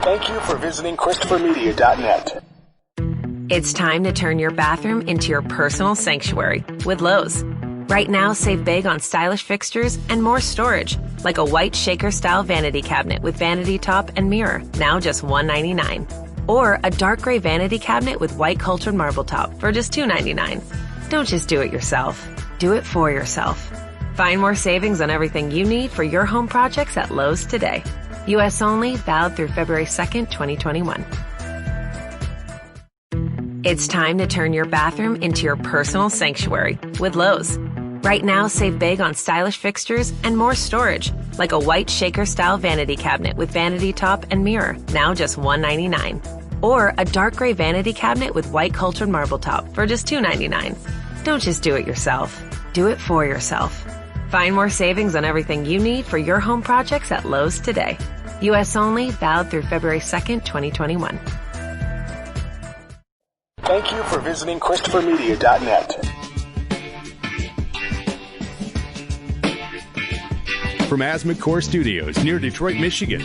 Thank you for visiting ChristopherMedia.net. It's time to turn your bathroom into your personal sanctuary with Lowe's. Right now, save big on stylish fixtures and more storage, like a white shaker-style vanity cabinet with vanity top and mirror, now just $199. Or a dark gray vanity cabinet with white cultured marble top for just $299. Don't just do it yourself. Do it for yourself. Find more savings on everything you need for your home projects at Lowe's today. U.S. only, valid through February 2nd, 2021. It's time to turn your bathroom into your personal sanctuary with Lowe's. Right now, save big on stylish fixtures and more storage, like a white shaker-style vanity cabinet with vanity top and mirror, now just $199. Or a dark gray vanity cabinet with white cultured marble top for just $299. Don't just do it yourself. Do it for yourself. Find more savings on everything you need for your home projects at Lowe's today. U.S. only, valid through February 2nd, 2021. Thank you for visiting ChristopherMedia.net. From Asthma Core Studios near Detroit, Michigan,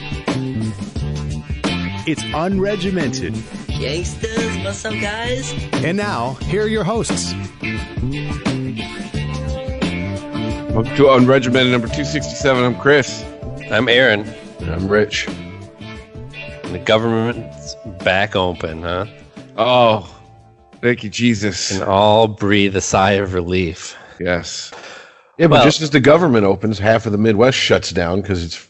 it's Unregimented. Gangsters, what's up, guys? And now, here are your hosts. Welcome to Unregimented number 267. I'm Chris. I'm Aaron. And I'm Rich. And the government's back open, huh? Oh, thank you, Jesus. And all breathe a sigh of relief. Yes. Yeah, but just as the government opens, half of the Midwest shuts down because it's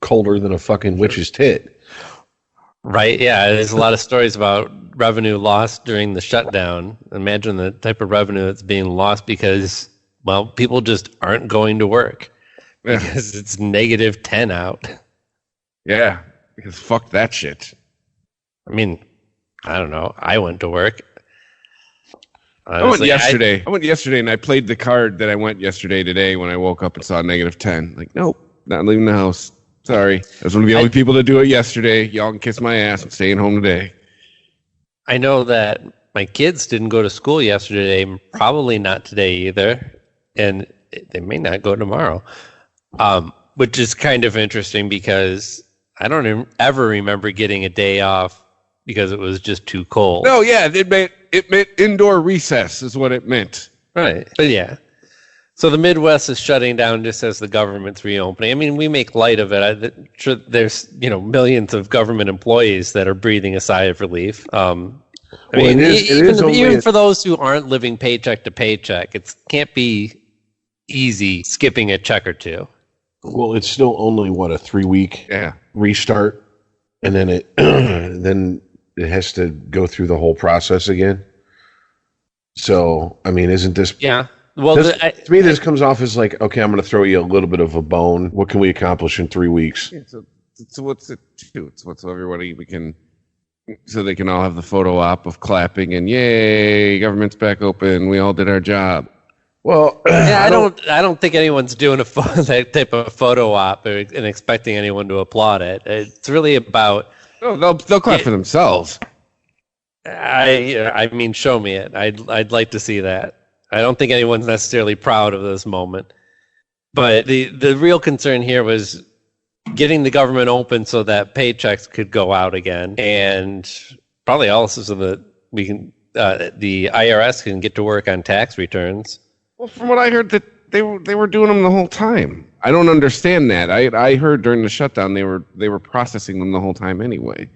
colder than a fucking witch's tit. Right, yeah. There's a lot of stories about revenue lost during the shutdown. Imagine the type of revenue that's being lost because, well, people just aren't going to work because it's negative 10 out. Yeah, because fuck that shit. I mean, I don't know. I went to work. Honestly, I went yesterday and I played the card that I went yesterday today when I woke up and saw negative 10. Like, nope, not leaving the house. Sorry. I was one of the only people to do it yesterday. Y'all can kiss my ass. I'm staying home today. I know that my kids didn't go to school yesterday, probably not today either, and they may not go tomorrow, which is kind of interesting because I don't ever remember getting a day off because it was just too cold. No, yeah, it meant indoor recess is what it meant. Right, but yeah. So the Midwest is shutting down just as the government's reopening. I mean, we make light of it. There's millions of government employees that are breathing a sigh of relief. Even for those who aren't living paycheck to paycheck, it can't be easy skipping a check or two. Well, it's still only a 3-week restart, and then it has to go through the whole process again. So, I mean, isn't this? Yeah. Well, to me, this comes off as like, okay, I'm going to throw you a little bit of a bone. What can we accomplish in 3 weeks? Yeah, so what's it do? It's what's everybody so they can all have the photo op of clapping and yay, government's back open. We all did our job. Well, yeah, I don't think anyone's doing that type of photo op and expecting anyone to applaud it. It's really about. No, they'll clap for themselves. I mean, show me it. I'd like to see that. I don't think anyone's necessarily proud of this moment. But the real concern here was getting the government open so that paychecks could go out again, and probably also so that we can the IRS can get to work on tax returns. Well, from what I heard, that they were doing them the whole time. I don't understand that. I heard during the shutdown they were processing them the whole time anyway.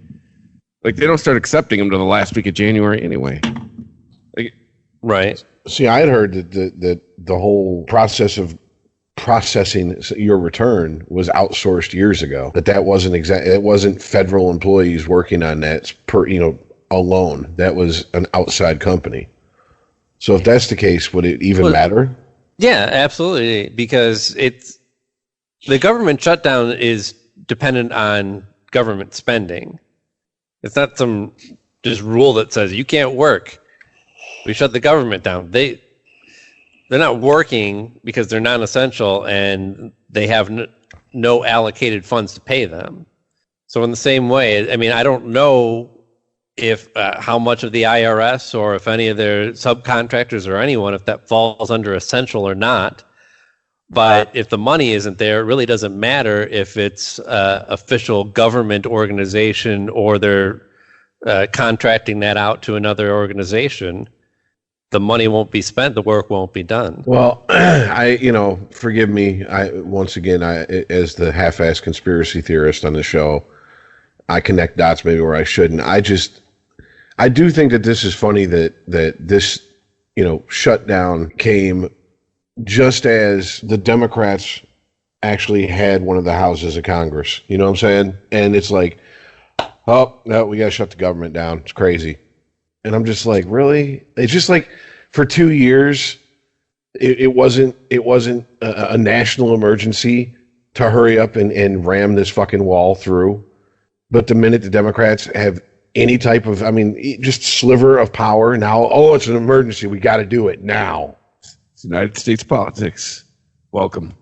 Like, they don't start accepting them to the last week of January anyway. Right. See, I had heard that the whole process of processing your return was outsourced years ago. That wasn't it wasn't federal employees working on that alone. That was an outside company. So if that's the case, would it even matter? Yeah, absolutely. Because the government shutdown is dependent on government spending. It's not some just rule that says you can't work. We shut the government down. They're not working because they're non-essential and they have no allocated funds to pay them. So in the same way, I mean, I don't know if how much of the IRS or if any of their subcontractors or anyone, if that falls under essential or not. But if the money isn't there, it really doesn't matter if it's official government organization or they're contracting that out to another organization. The money won't be spent. The work won't be done. Well, forgive me. Once again, as the half-assed conspiracy theorist on the show, I connect dots maybe where I shouldn't. I do think that this is funny that this, shutdown came just as the Democrats actually had one of the houses of Congress. You know what I'm saying? And it's like, oh, no, we got to shut the government down. It's crazy. And I'm just like, really? It's just like for 2 years, it wasn't a national emergency to hurry up and ram this fucking wall through. But the minute the Democrats have any type of, just sliver of power now, oh, it's an emergency. We got to do it now. It's United States politics. Welcome.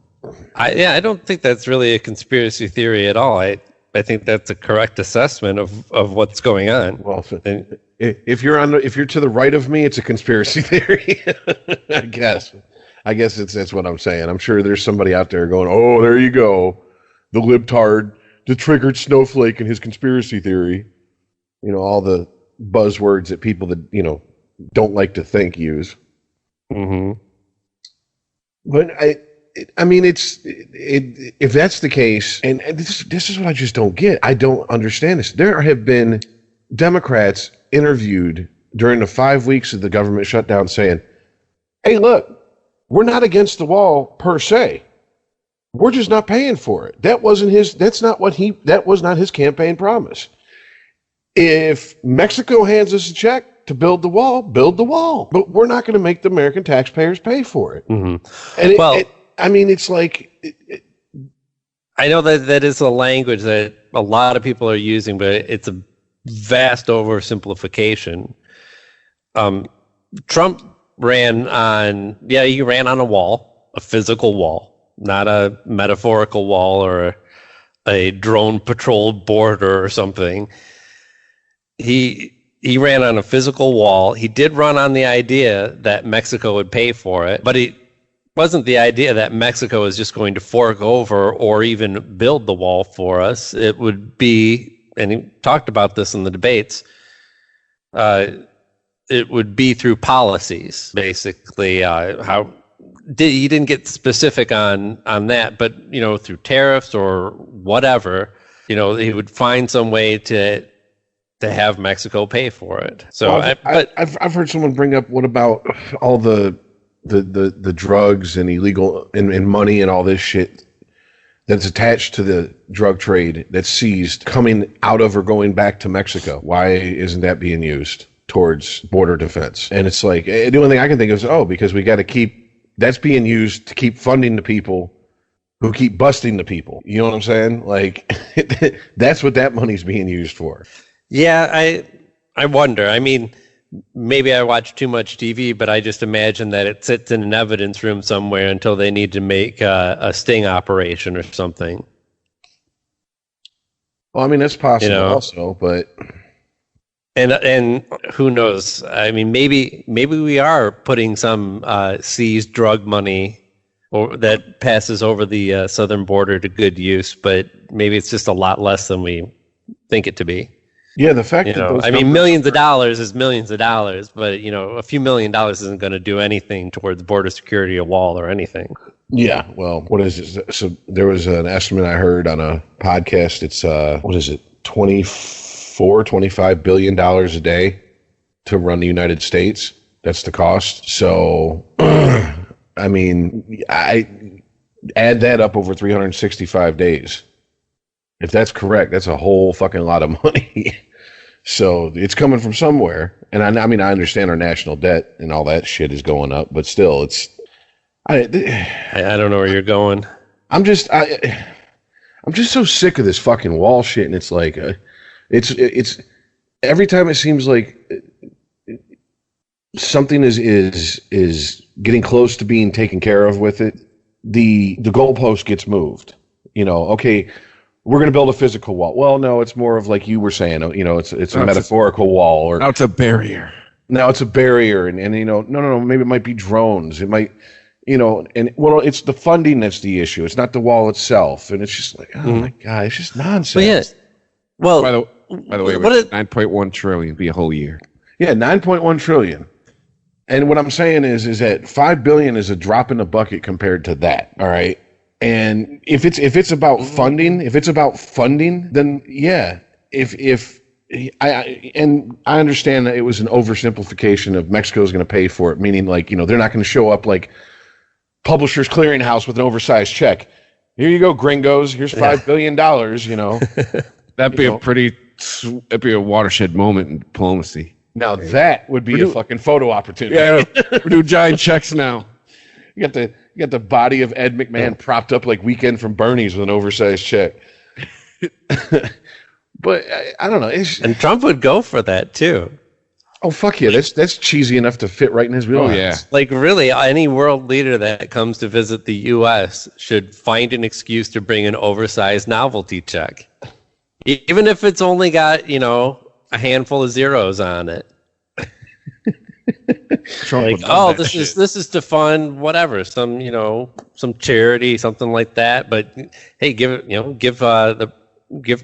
I don't think that's really a conspiracy theory at all. I think that's a correct assessment of what's going on. Well, if you're to the right of me, it's a conspiracy theory. I guess that's what I'm saying. I'm sure there's somebody out there going, "Oh, there you go, the libtard, the triggered snowflake, and his conspiracy theory." All the buzzwords that people that don't like to think use. Mm-hmm. But if that's the case, and this is what I just don't get. I don't understand this. There have been Democrats interviewed during the 5 weeks of the government shutdown saying, "Hey, look, we're not against the wall per se. We're just not paying for it." That was not his campaign promise. If Mexico hands us a check to build the wall, but we're not going to make the American taxpayers pay for it. Mm-hmm. And it's like, I know that is a language that a lot of people are using, but it's a vast oversimplification. Trump ran on a wall, a physical wall, not a metaphorical wall or a drone patrol border or something. He ran on a physical wall. He did run on the idea that Mexico would pay for it, but it wasn't the idea that Mexico is just going to fork over or even build the wall for us. It would be, and he talked about this in the debates, it would be through policies, basically. He didn't get specific on that, but through tariffs or whatever, he would find some way to have Mexico pay for it. So I've heard someone bring up, what about all the drugs and illegal and money and all this shit that's attached to the drug trade that's seized coming out of or going back to Mexico? Why isn't that being used towards border defense? And it's like, the only thing I can think of is, because we got to that's being used to keep funding the people who keep busting the people. You know what I'm saying? Like, that's what that money's being used for. Yeah, I wonder. Maybe I watch too much TV, but I just imagine that it sits in an evidence room somewhere until they need to make a sting operation or something. Well, that's possible also, but... And who knows? Maybe we are putting some seized drug money or that passes over the southern border to good use, but maybe it's just a lot less than we think it to be. Yeah, the fact that millions of dollars is millions of dollars, but a few $1 million isn't going to do anything towards border security, a wall, or anything. Yeah, well, what is it? So there was an estimate I heard on a podcast. It's $25 billion a day to run the United States. That's the cost. So, I add that up over 365 days. If that's correct, that's a whole fucking lot of money. So it's coming from somewhere. And I understand our national debt and all that shit is going up, but still, I don't know where you're going. I'm just so sick of this fucking wall shit. And it's like, it's every time it seems like something is getting close to being taken care of with it, the goalpost gets moved. Okay, we're going to build a physical wall. Well, no, it's more of like you were saying, it's a metaphorical wall. Or now it's a barrier. Now it's a barrier. And no, maybe it might be drones. It might, and well, it's the funding that's the issue. It's not the wall itself, and it's just like, oh my God, it's just nonsense. Well, yeah. Well, by the way, 9.1 trillion be a whole year. Yeah, 9.1 trillion. And what I'm saying is that $5 billion is a drop in the bucket compared to that. All right. And if it's about funding, then yeah. I understand that it was an oversimplification of Mexico is going to pay for it, meaning like, they're not going to show up like Publishers Clearinghouse with an oversized check. Here you go, gringos. Here's $5 billion. That'd be a watershed moment in diplomacy. Now that would be a fucking photo opportunity. Yeah, we're doing giant checks now. You got the body of Ed McMahon propped up like Weekend from Bernie's with an oversized check. But I don't know. And Trump would go for that too. Oh fuck yeah! That's cheesy enough to fit right in his wheelhouse. Oh yeah. Like really, any world leader that comes to visit the U.S. should find an excuse to bring an oversized novelty check, even if it's only got a handful of zeros on it. Like, this is to fund whatever, some charity, something like that. But hey, give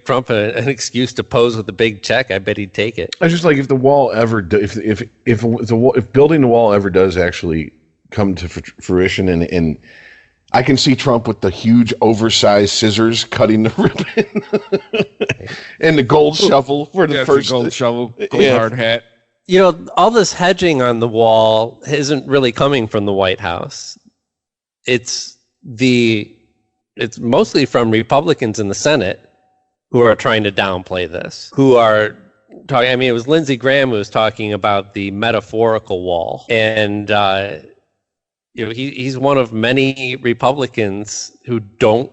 Trump an excuse to pose with a big check. I bet he'd take it. I just like if the wall ever if building the wall ever does actually come to fruition, and I can see Trump with the huge oversized scissors cutting the ribbon and the gold shovel for the first gold shovel, gold hard hat. All this hedging on the wall isn't really coming from the White House. It's mostly from Republicans in the Senate who are trying to downplay this, who are talking. I mean, it was Lindsey Graham who was talking about the metaphorical wall, and he's one of many Republicans who don't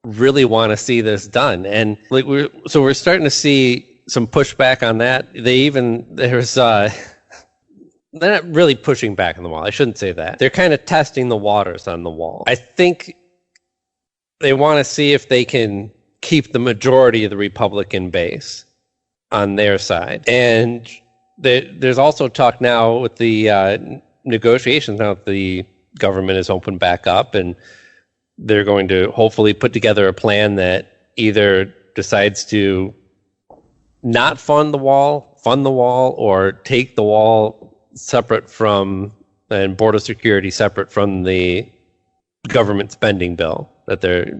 really want to see this done, and we're starting to see some pushback on that. They're not really pushing back on the wall. I shouldn't say that. They're kind of testing the waters on the wall. I think they want to see if they can keep the majority of the Republican base on their side. And there's also talk now with the negotiations, now that the government is opened back up, and they're going to hopefully put together a plan that either decides to not fund the wall, or take the wall separate from, and border security separate from the government spending bill that they're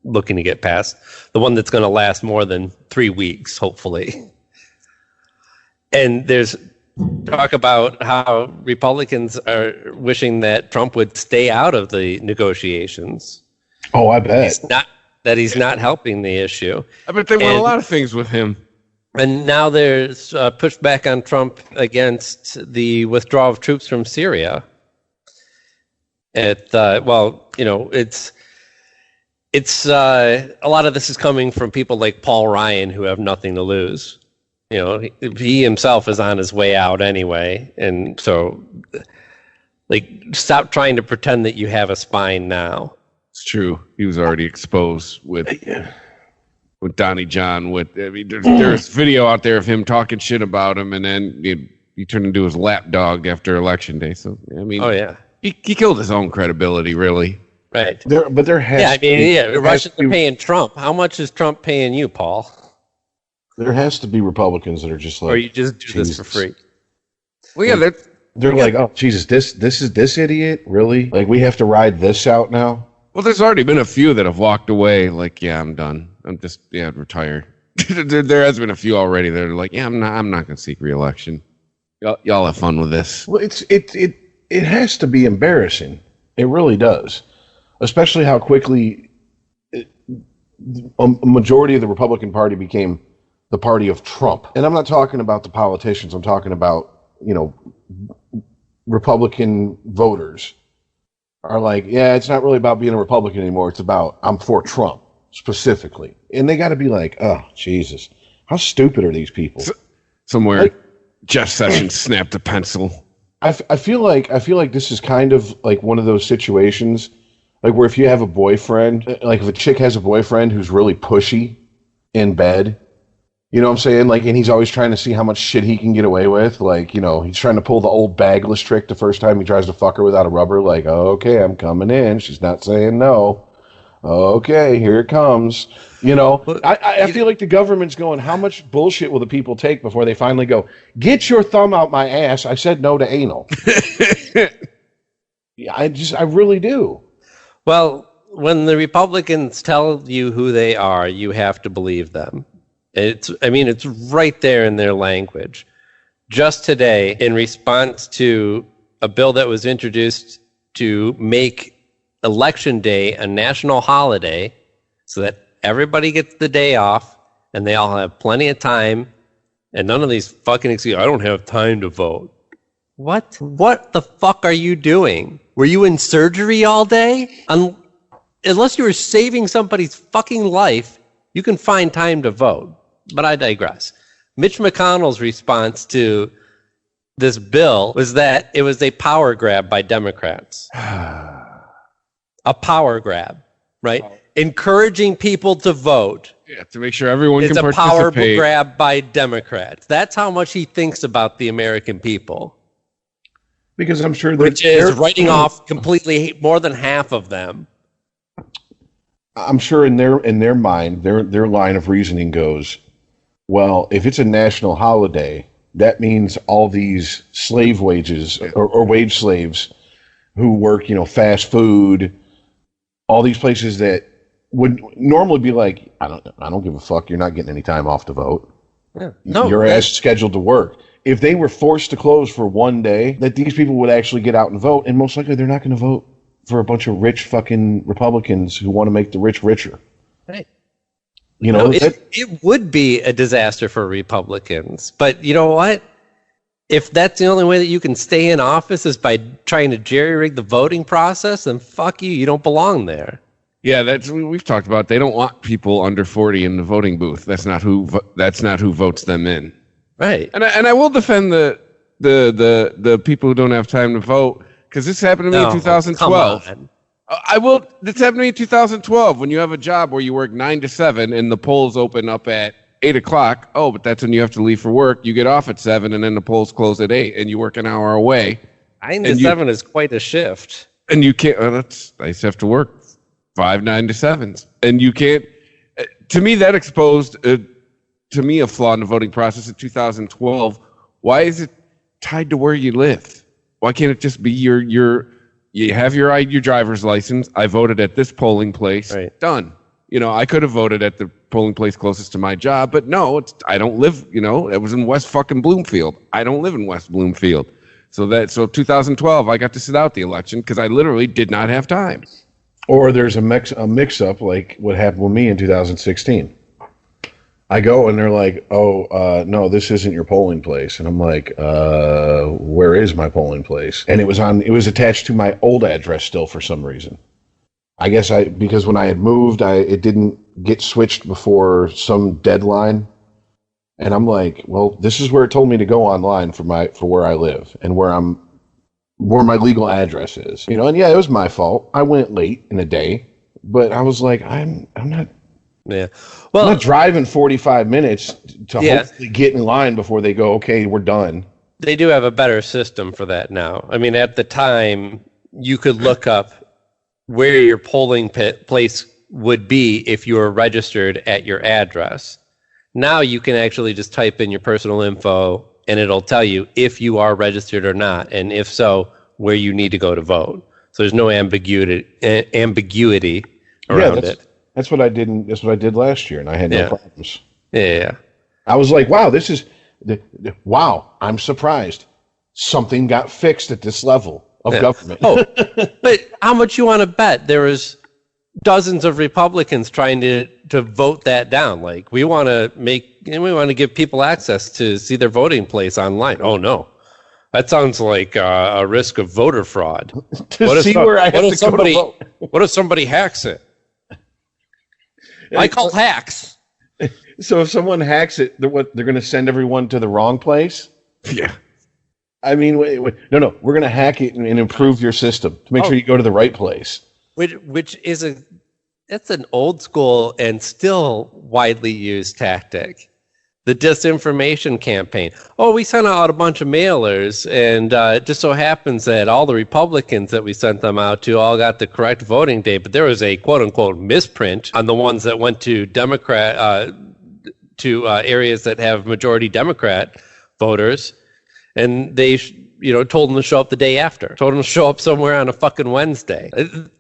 looking to get passed. The one that's going to last more than 3 weeks, hopefully. And there's talk about how Republicans are wishing that Trump would stay out of the negotiations. Oh, I bet. He's not helping the issue. I bet they want a lot of things with him. And now there's pushback on Trump against the withdrawal of troops from Syria. It's a lot of this is coming from people like Paul Ryan who have nothing to lose. He himself is on his way out anyway, and so stop trying to pretend that you have a spine now. It's true. He was already exposed with Donnie John. There's video out there of him talking shit about him, and then he turned into his lapdog after Election Day. So I mean, oh yeah, he killed his own credibility, really. Right. Russians are paying Trump. How much is Trump paying you, Paul? There has to be Republicans that are just like, or you just do this for free. Well, yeah, they're like, oh Jesus, this is this idiot, really? Like we have to ride this out now? Well, there's already been a few that have walked away. Like, yeah, I'm done. I'd retire. there has been a few already that are like, yeah, I'm not going to seek re-election. Y'all have fun with this. Well, it has to be embarrassing. It really does, especially how quickly a majority of the Republican Party became the party of Trump. And I'm not talking about the politicians. I'm talking about Republican voters are like, yeah, it's not really about being a Republican anymore. It's about I'm for Trump specifically. And they got to be like, oh, Jesus, how stupid are these people? Somewhere Jeff Sessions snapped a pencil. I feel like this is kind of like one of those situations like where if you have a boyfriend, like if a chick has a boyfriend who's really pushy in bed, You know what I'm saying? Like, and he's always trying to see how much shit he can get away with. Like, you know, he's trying to pull the old bagless trick the first time he tries to fuck her without a rubber. Like, okay, I'm coming in. She's not saying no. Okay, here it comes. You know, I feel like the government's going, how much bullshit will the people take before they finally go, get your thumb out my ass. I said no to anal. Yeah, I really do. Well, when the Republicans tell you who they are, you have to believe them. It's right there in their language. Just today, in response to a bill that was introduced to make Election Day a national holiday so that everybody gets the day off and they all have plenty of time and none of these fucking excuses, I don't have time to vote. What? What the fuck are you doing? Were you in surgery all day? Unless you were saving somebody's fucking life, you can find time to vote. But I digress. Mitch McConnell's response to this bill was that it was a power grab by Democrats. A power grab, right? Encouraging people to vote. Yeah, to make sure everyone can participate. It's a power grab by Democrats. That's how much he thinks about the American people. Because I'm sure that which is writing off completely more than half of them. I'm sure in their mind, their line of reasoning goes, well, if it's a national holiday, that means all these slave wages or wage slaves who work, you know, fast food, all these places that would normally be like, I don't give a fuck. You're not getting any time off to vote. Yeah. No, your ass is scheduled to work. If they were forced to close for one day, that these people would actually get out and vote, and most likely they're not going to vote for a bunch of rich fucking Republicans who want to make the rich richer. Right. You know, it would be a disaster for Republicans, but you know what? If that's the only way that you can stay in office is by trying to jerry-rig the voting process, then fuck you. You don't belong there. Yeah, we've talked about. They don't want people under 40 in the voting booth. That's not who votes them in. Right. And I will defend the people who don't have time to vote, because this happened to me in 2012. Come on. I will. This happened to me in 2012 when you have a job where you work 9 to 7 and the polls open up at 8 o'clock. Oh, but that's when you have to leave for work. You get off at 7 and then the polls close at 8 and you work an hour away. 9 to 7 is quite a shift. And you can't. I used to have to work 5 9 to 7s, and you can't. To me, that exposed to me a flaw in the voting process in 2012. Why is it tied to where you live? Why can't it just be you have your driver's license? I voted at this polling place. Right. Done. You know, I could have voted at the polling place closest to my job, but no, I don't live. You know, it was in West fucking Bloomfield. I don't live in West Bloomfield. So 2012, I got to sit out the election because I literally did not have time. Or there's a mix-up like what happened with me in 2016. I go and they're like, no, this isn't your polling place. And I'm like, where is my polling place? And it was attached to my old address still for some reason. I guess because when I had moved, it didn't get switched before some deadline. And I'm like, well, this is where it told me to go online for where I live and where my legal address is, you know. And yeah, it was my fault. I went late in the day, but I was like, I'm not. Yeah. Well, I'm not driving 45 minutes to hopefully get in line before they go, okay, we're done. They do have a better system for that now. I mean, at the time, you could look up where your polling place would be if you were registered at your address. Now you can actually just type in your personal info and it'll tell you if you are registered or not, and if so, where you need to go to vote. So there's no ambiguity around it. That's what I did. That's what I did last year, and I had no problems. Yeah. I was like, wow, this is wow. I'm surprised something got fixed at this level of government. But how much you want to bet there was dozens of Republicans trying to vote that down? Like, we want to give people access to see their voting place online. Oh no, that sounds like a risk of voter fraud. What if somebody hacks it? I call hacks. So if someone hacks it, they're going to send everyone to the wrong place? Yeah. I mean, wait. No. We're going to hack it and improve your system to make sure you go to the right place. Which is that's an old school and still widely used tactic. the disinformation campaign. Oh, we sent out a bunch of mailers, and it just so happens that all the Republicans that we sent them out to all got the correct voting date, but there was a quote-unquote misprint on the ones that went to Democrat to areas that have majority Democrat voters, and they told them to show up the day after, told them to show up somewhere on a fucking Wednesday.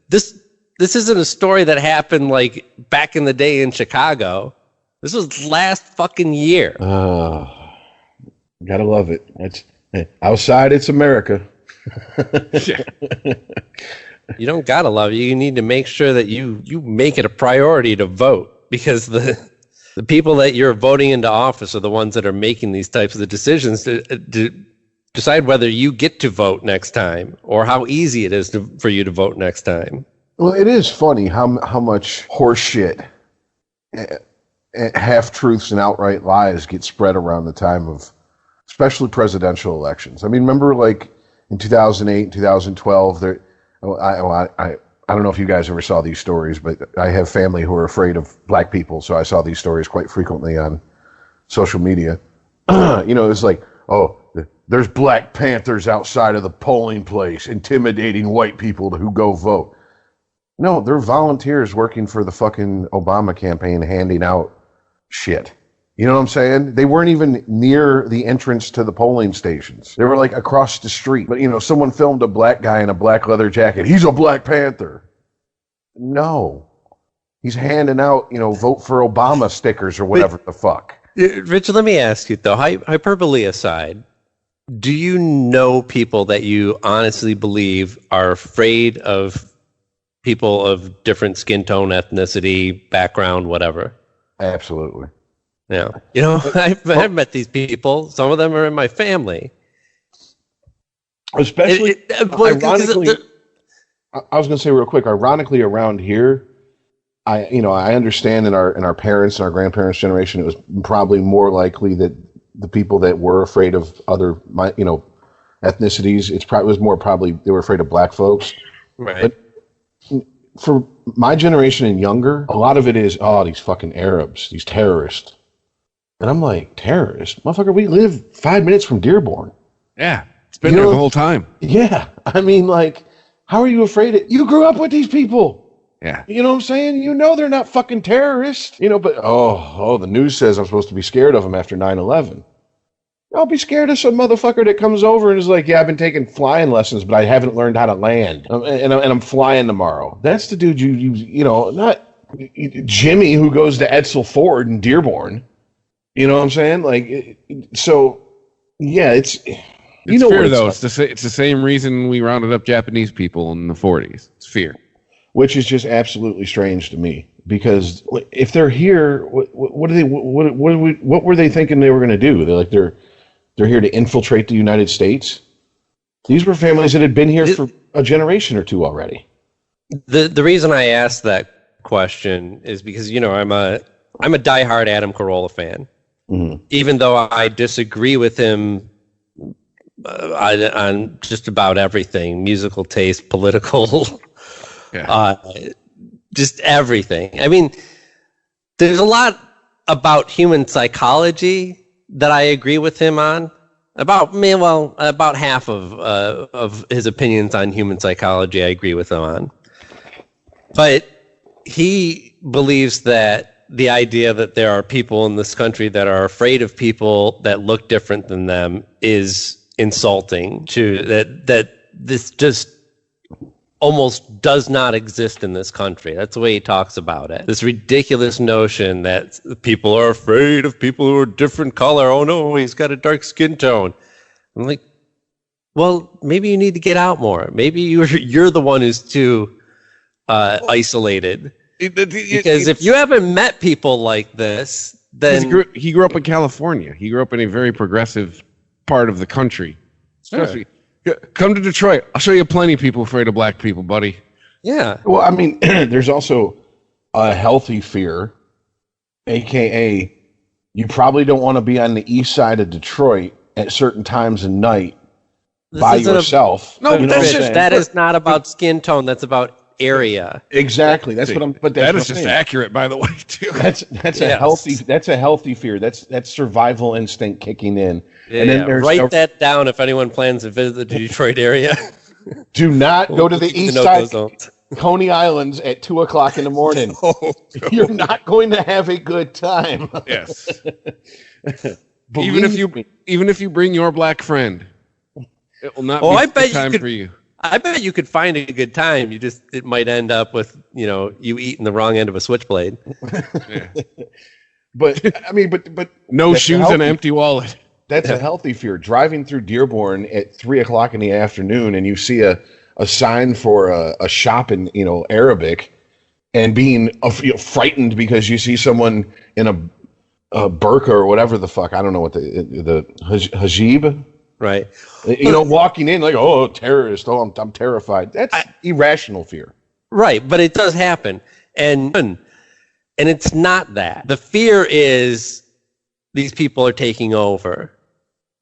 This isn't a story that happened like back in the day in Chicago. This was last fucking year. Gotta love it. Outside, it's America. You don't gotta love it. You need to make sure that you make it a priority to vote, because the people that you're voting into office are the ones that are making these types of decisions to decide whether you get to vote next time or how easy it is for you to vote next time. Well, it is funny how much horse shit, half-truths and outright lies get spread around the time of especially presidential elections. I mean, remember like in 2008, 2012, I don't know if you guys ever saw these stories, but I have family who are afraid of black people, so I saw these stories quite frequently on social media. It's like, oh, there's Black Panthers outside of the polling place intimidating white people who go vote. No, they're volunteers working for the fucking Obama campaign handing out shit. You know what I'm saying? They weren't even near the entrance to the polling stations. They were like across the street. But, someone filmed a black guy in a black leather jacket. He's a Black Panther. No. He's handing out, vote for Obama stickers or whatever the fuck. Rich, let me ask you, though, hyperbole aside, do you know people that you honestly believe are afraid of people of different skin tone, ethnicity, background, whatever? Absolutely. Yeah. I've met these people. Some of them are in my family. Especially, ironically, I was going to say real quick, ironically around here, I understand in our parents' and our grandparents' generation, it was probably more likely that the people that were afraid of other, ethnicities, it was more probably they were afraid of black folks. Right. But for my generation and younger, a lot of it is, these fucking Arabs, these terrorists. And I'm like, terrorists? Motherfucker, we live 5 minutes from Dearborn. Yeah, it's been there the whole time. Yeah, I mean, like, how are you afraid of? You grew up with these people. Yeah. You know what I'm saying? They're not fucking terrorists. But, the news says I'm supposed to be scared of them after 9/11. I'll be scared of some motherfucker that comes over and is like, yeah, I've been taking flying lessons, but I haven't learned how to land. And I'm flying tomorrow. That's the dude not Jimmy who goes to Edsel Ford in Dearborn. You know what I'm saying? Like, so, yeah, it's fear, though. It's the same reason we rounded up Japanese people in the 40s. It's fear. Which is just absolutely strange to me, because if they're here, what were they thinking they were going to do? They're here to infiltrate the United States. These were families that had been here for a generation or two already. The reason I asked that question is because I'm a diehard Adam Carolla fan. Mm-hmm. Even though I disagree with him on just about everything, musical taste, political, just everything. I mean, there's a lot about human psychology that I agree with him on. About half of his opinions on human psychology I agree with him on. But he believes that the idea that there are people in this country that are afraid of people that look different than them is insulting to that this just almost does not exist in this country. That's the way he talks about it. This ridiculous notion that people are afraid of people who are different color. Oh no, he's got a dark skin tone. I'm like, well, maybe you need to get out more. Maybe you're the one who's too isolated. Because if you haven't met people like this, then he grew up in California. He grew up in a very progressive part of the country. Especially, come to Detroit. I'll show you plenty of people afraid of black people, buddy. Yeah. Well, I mean, there's also a healthy fear, aka you probably don't want to be on the east side of Detroit at certain times of night by yourself. That is not about skin tone. That's about area. Exactly. That's what I'm. But that is just accurate, by the way, too. That's a healthy fear. That's survival instinct kicking in. Yeah, and then write that down if anyone plans to visit the Detroit area. Do not go to the east side, Coney Islands at 2:00 in the morning. No. You're not going to have a good time. Yes. even if you bring your black friend, it will not be the time for you. I bet you could find a good time. It might end up with you eating the wrong end of a switchblade. Yeah. But no shoes and an empty wallet. That's a healthy fear. Driving through Dearborn at 3:00 in the afternoon, and you see a sign for a shop in Arabic, and being frightened because you see someone in a burqa or whatever the fuck, I don't know what the hijab, right? Walking in like, oh, terrorist, oh, I'm terrified. That's irrational fear, right? But it does happen, and it's not that. The fear is these people are taking over.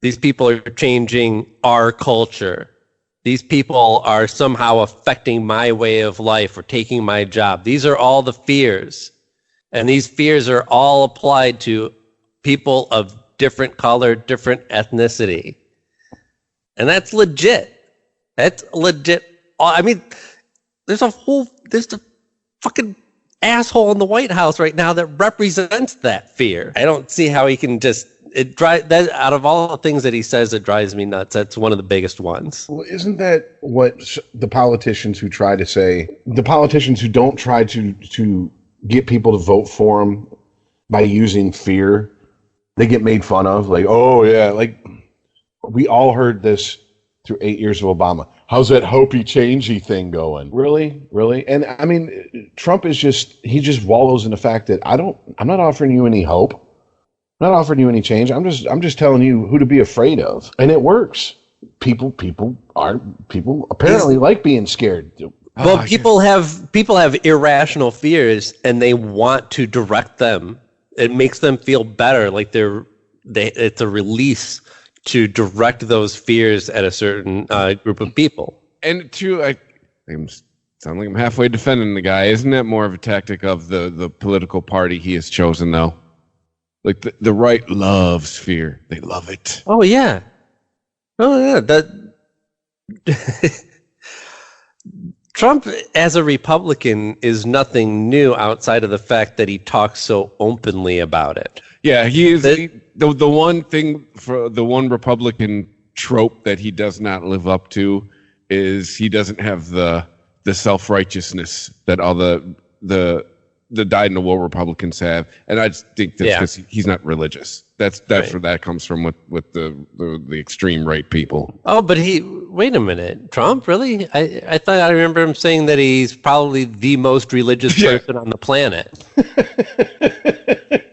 These people are changing our culture. These people are somehow affecting my way of life or taking my job. These are all the fears. And these fears are all applied to people of different color, different ethnicity. And that's legit. That's legit. I mean, there's a fucking asshole in the White House right now that represents that fear. I don't see how he can that out of all the things that he says, it drives me nuts. That's one of the biggest ones. Well, isn't that what the politicians who don't try to get people to vote for them by using fear, they get made fun of? Like, oh yeah, like we all heard this through 8 years of Obama. How's that hopey changey thing going? Really? And I mean, Trump is he just wallows in the fact that I'm not offering you any hope. I'm not offering you any change. I'm just telling you who to be afraid of. And it works. People apparently like being scared. Well, people have irrational fears and they want to direct them. It makes them feel better, like it's a release to direct those fears at a certain group of people. And I sound like I'm halfway defending the guy. Isn't that more of a tactic of the political party he has chosen, though? Like the right loves fear. They love it. Oh yeah. Trump as a Republican is nothing new outside of the fact that he talks so openly about it. Yeah, he is the one thing for the one Republican trope that he does not live up to is he doesn't have the self-righteousness that all the dyed-in-the-wool Republicans have, and I just think that's because he's not religious. That's right. Where that comes from with the extreme right people. Oh, but wait a minute, Trump, really? I thought I remember him saying that he's probably the most religious person on the planet.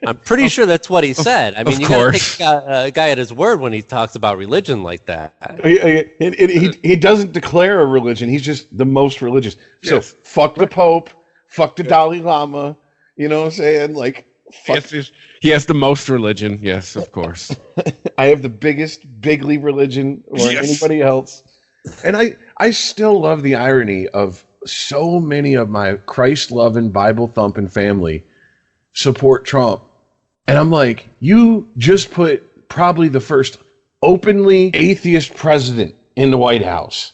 I'm pretty sure that's what he said. I mean, you got to take a guy at his word when he talks about religion like that. He doesn't declare a religion. He's just the most religious. So fuck the Pope. Fuck the Dalai Lama, you know what I'm saying? Like, he has the most religion, yes, of course. I have the biggest bigly religion or anybody else. And I still love the irony of so many of my Christ-loving, Bible-thumping family support Trump. And I'm like, you just put probably the first openly atheist president in the White House.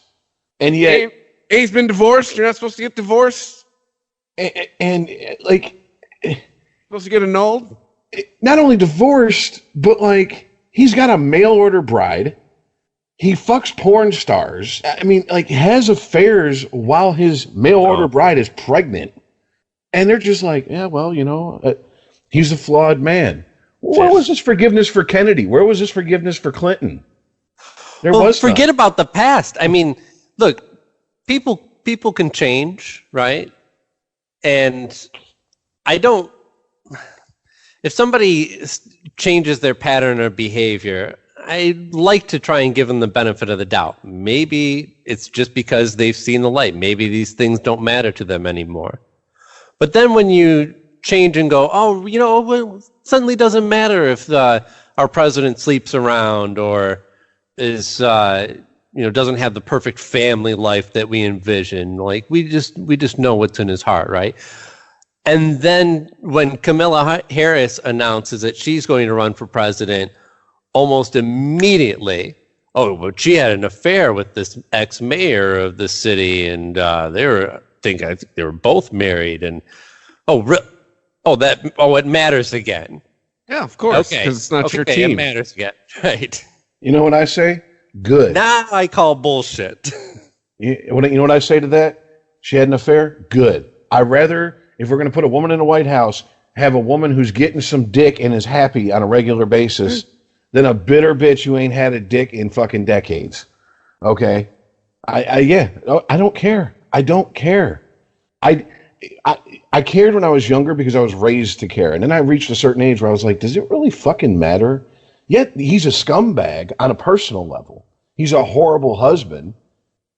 And yet... He's been divorced. You're not supposed to get divorced. And like, supposed to get annulled? Not only divorced, but like he's got a mail order bride. He fucks porn stars. I mean, like has affairs while his mail order bride is pregnant. And they're just like, yeah, well, he's a flawed man. Where was this forgiveness for Kennedy? Where was this forgiveness for Clinton? Forget about the past. I mean, look, people can change, right? And if somebody changes their pattern of behavior, I like to try and give them the benefit of the doubt. Maybe it's just because they've seen the light. Maybe these things don't matter to them anymore. But then when you change and go, it suddenly doesn't matter if our president sleeps around or is, doesn't have the perfect family life that we envision. Like we just know what's in his heart, right? And then when Kamala Harris announces that she's going to run for president, almost immediately, but she had an affair with this ex-mayor of the city, and I think they were both married, and it matters again. Yeah, of course, because it's not your team. It matters again, right? You know what I say? Good. Now I call bullshit. You know what I say to that? She had an affair? Good. I'd rather, if we're going to put a woman in the White House, have a woman who's getting some dick and is happy on a regular basis than a bitter bitch who ain't had a dick in fucking decades. Okay? I don't care. I don't care. I cared when I was younger because I was raised to care. And then I reached a certain age where I was like, does it really fucking matter? Yet he's a scumbag on a personal level. He's a horrible husband.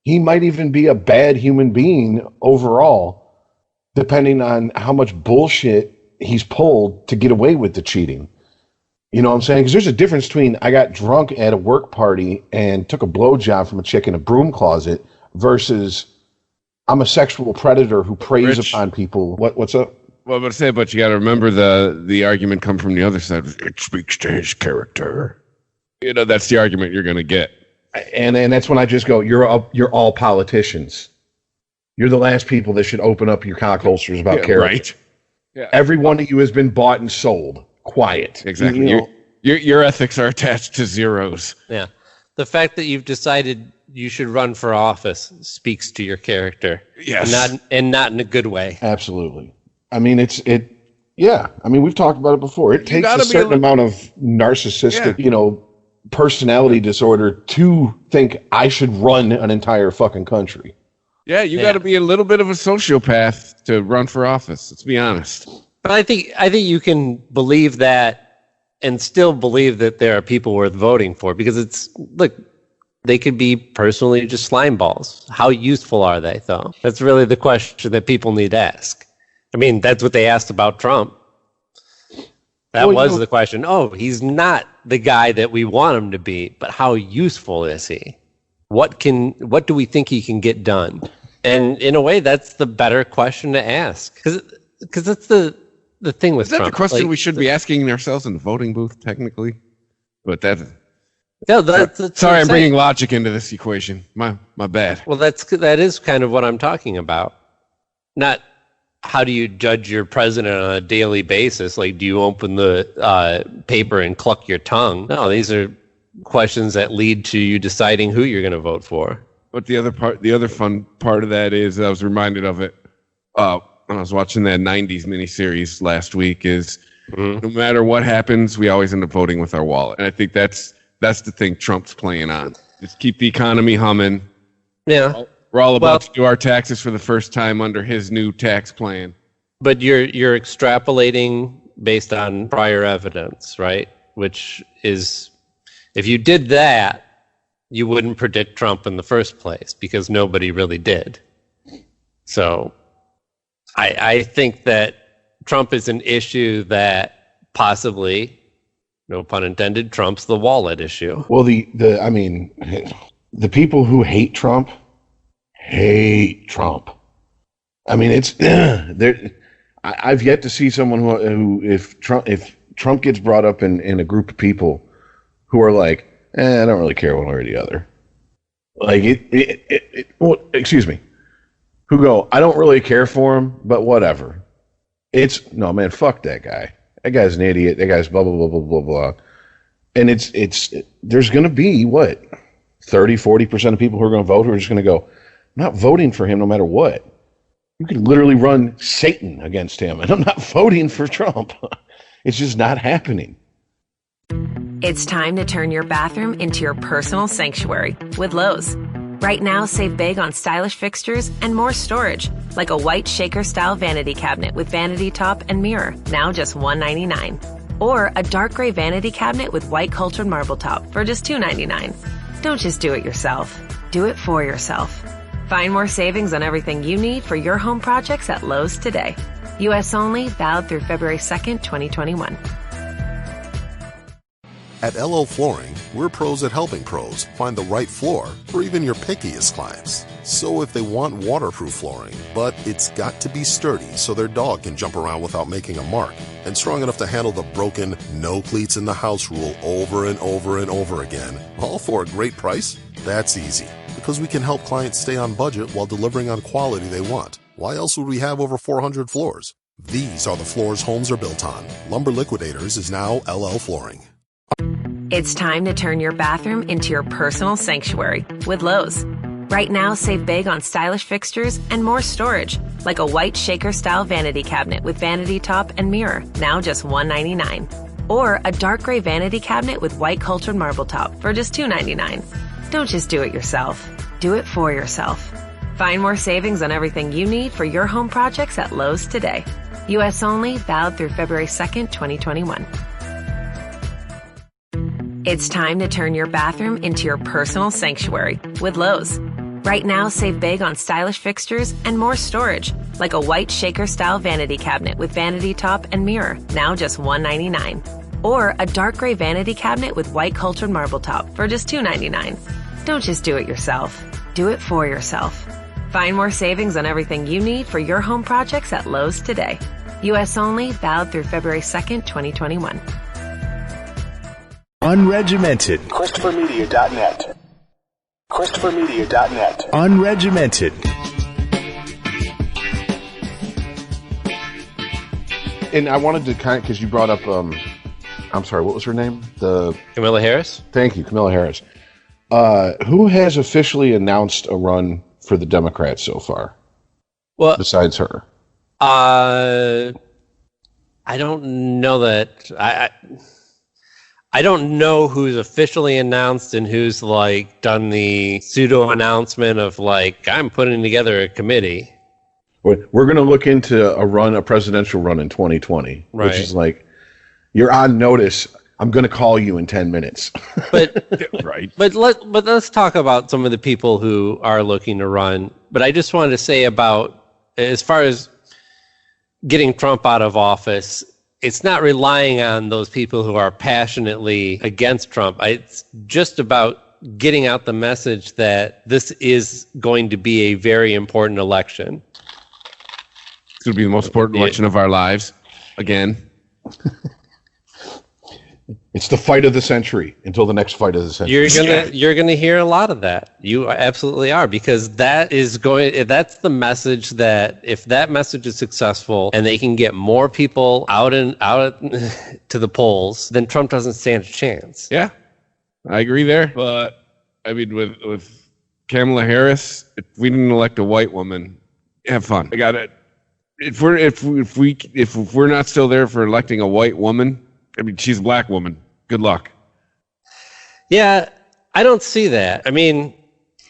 He might even be a bad human being overall, depending on how much bullshit he's pulled to get away with the cheating. You know what I'm saying? Because there's a difference between I got drunk at a work party and took a blowjob from a chick in a broom closet versus I'm a sexual predator who preys upon people. What's up? Well, I'm going to say, but you got to remember the argument come from the other side. It speaks to his character. That's the argument you're going to get. And that's when I just go, you're all politicians. You're the last people that should open up your cock holsters about character. Right. Yeah. Every one of you has been bought and sold. Quiet. Exactly. Your ethics are attached to zeros. Yeah. The fact that you've decided you should run for office speaks to your character. Yes. And not in a good way. Absolutely. I mean, we've talked about it before. It takes a certain amount of narcissistic, personality disorder to think I should run an entire fucking country. Yeah, you got to be a little bit of a sociopath to run for office. Let's be honest. But I think you can believe that and still believe that there are people worth voting for, because they could be personally just slime balls. How useful are they, though? That's really the question that people need to ask. I mean, that's what they asked about Trump. That was the question. Oh, he's not the guy that we want him to be, but how useful is he? What do we think he can get done? And in a way, that's the better question to ask, because that's the thing with Trump. Is that the question we should be asking ourselves in the voting booth, technically? But that's sorry, I'm bringing logic into this equation. My bad. Well, that is kind of what I'm talking about. Not how do you judge your president on a daily basis? Like, do you open the paper and cluck your tongue? No, these are questions that lead to you deciding who you're going to vote for. But the other fun part of that is, I was reminded of it when I was watching that 90s miniseries last week, is no matter what happens, we always end up voting with our wallet. And I think that's the thing Trump's playing on. Just keep the economy humming. Yeah. We're all about to do our taxes for the first time under his new tax plan. But you're extrapolating based on prior evidence, right? Which is, if you did that, you wouldn't predict Trump in the first place, because nobody really did. So I think that Trump is an issue that possibly, no pun intended, trumps the wallet issue. Well, the people who hate Trump. I mean, it's there. I've yet to see someone who if Trump gets brought up in a group of people who are like, I don't really care one way or the other. Like excuse me, who go, I don't really care for him, but whatever. It's no, man, fuck that guy. That guy's an idiot. That guy's blah blah blah blah blah blah. And there's going to be 30-40% of people who are going to vote who are just going to go, I'm not voting for him no matter what. You could literally run Satan against him, and I'm not voting for Trump. It's just not happening. It's time to turn your bathroom into your personal sanctuary with Lowe's. Right now, save big on stylish fixtures and more storage, like a white shaker-style vanity cabinet with vanity top and mirror, now just $199. Or a dark gray vanity cabinet with white cultured marble top for just $299. Don't just do it yourself. Do it for yourself. Find more savings on everything you need for your home projects at Lowe's today. U.S. only, valid through February 2nd, 2021. At LL Flooring, we're pros at helping pros find the right floor for even your pickiest clients. So if they want waterproof flooring, but it's got to be sturdy so their dog can jump around without making a mark, and strong enough to handle the broken no cleats in the house rule over and over and over again, all for a great price? That's easy, because we can help clients stay on budget while delivering on quality they want. Why else would we have over 400 floors? These are the floors homes are built on. Lumber Liquidators is now LL Flooring. It's time to turn your bathroom into your personal sanctuary with Lowe's. Right now, save big on stylish fixtures and more storage, like a white shaker-style vanity cabinet with vanity top and mirror, now just $199. Or a dark gray vanity cabinet with white cultured marble top for just $299. Don't just do it yourself. Do it for yourself. Find more savings on everything you need for your home projects at Lowe's today. U.S. only, valid through February 2nd, 2021. It's time to turn your bathroom into your personal sanctuary with Lowe's. Right now, save big on stylish fixtures and more storage, like a white shaker-style vanity cabinet with vanity top and mirror, now just $199. Or a dark gray vanity cabinet with white cultured marble top for just $299. Don't just do it yourself. Do it for yourself. Find more savings on everything you need for your home projects at Lowe's today. U.S. only, valid through February 2nd, 2021. Unregimented. ChristopherMedia.net. ChristopherMedia.net. Unregimented. And I wanted to because you brought up, I'm sorry, what was her name? Kamala Harris? Thank you, Kamala Harris. Who has officially announced a run for the Democrats so far? Well, besides her? I don't know that. I don't know who's officially announced and who's like done the pseudo announcement of like, I'm putting together a committee. We're going to look into a presidential run in 2020, right. Which is like, you're on notice. I'm going to call you in 10 minutes. But right. But let's talk about some of the people who are looking to run. But I just wanted to say about, as far as getting Trump out of office, it's not relying on those people who are passionately against Trump. It's just about getting out the message that this is going to be a very important election. It's going to be the most important election of our lives. Again. It's the fight of the century until the next fight of the century. You're gonna hear a lot of that. You absolutely are, because that's the message that if that message is successful and they can get more people out to the polls, then Trump doesn't stand a chance. Yeah, I agree there. But I mean, with Kamala Harris, if we didn't elect a white woman, have fun. I got it. If we're not still there for electing a white woman, I mean, she's a black woman. Good luck. Yeah, I don't see that. I mean,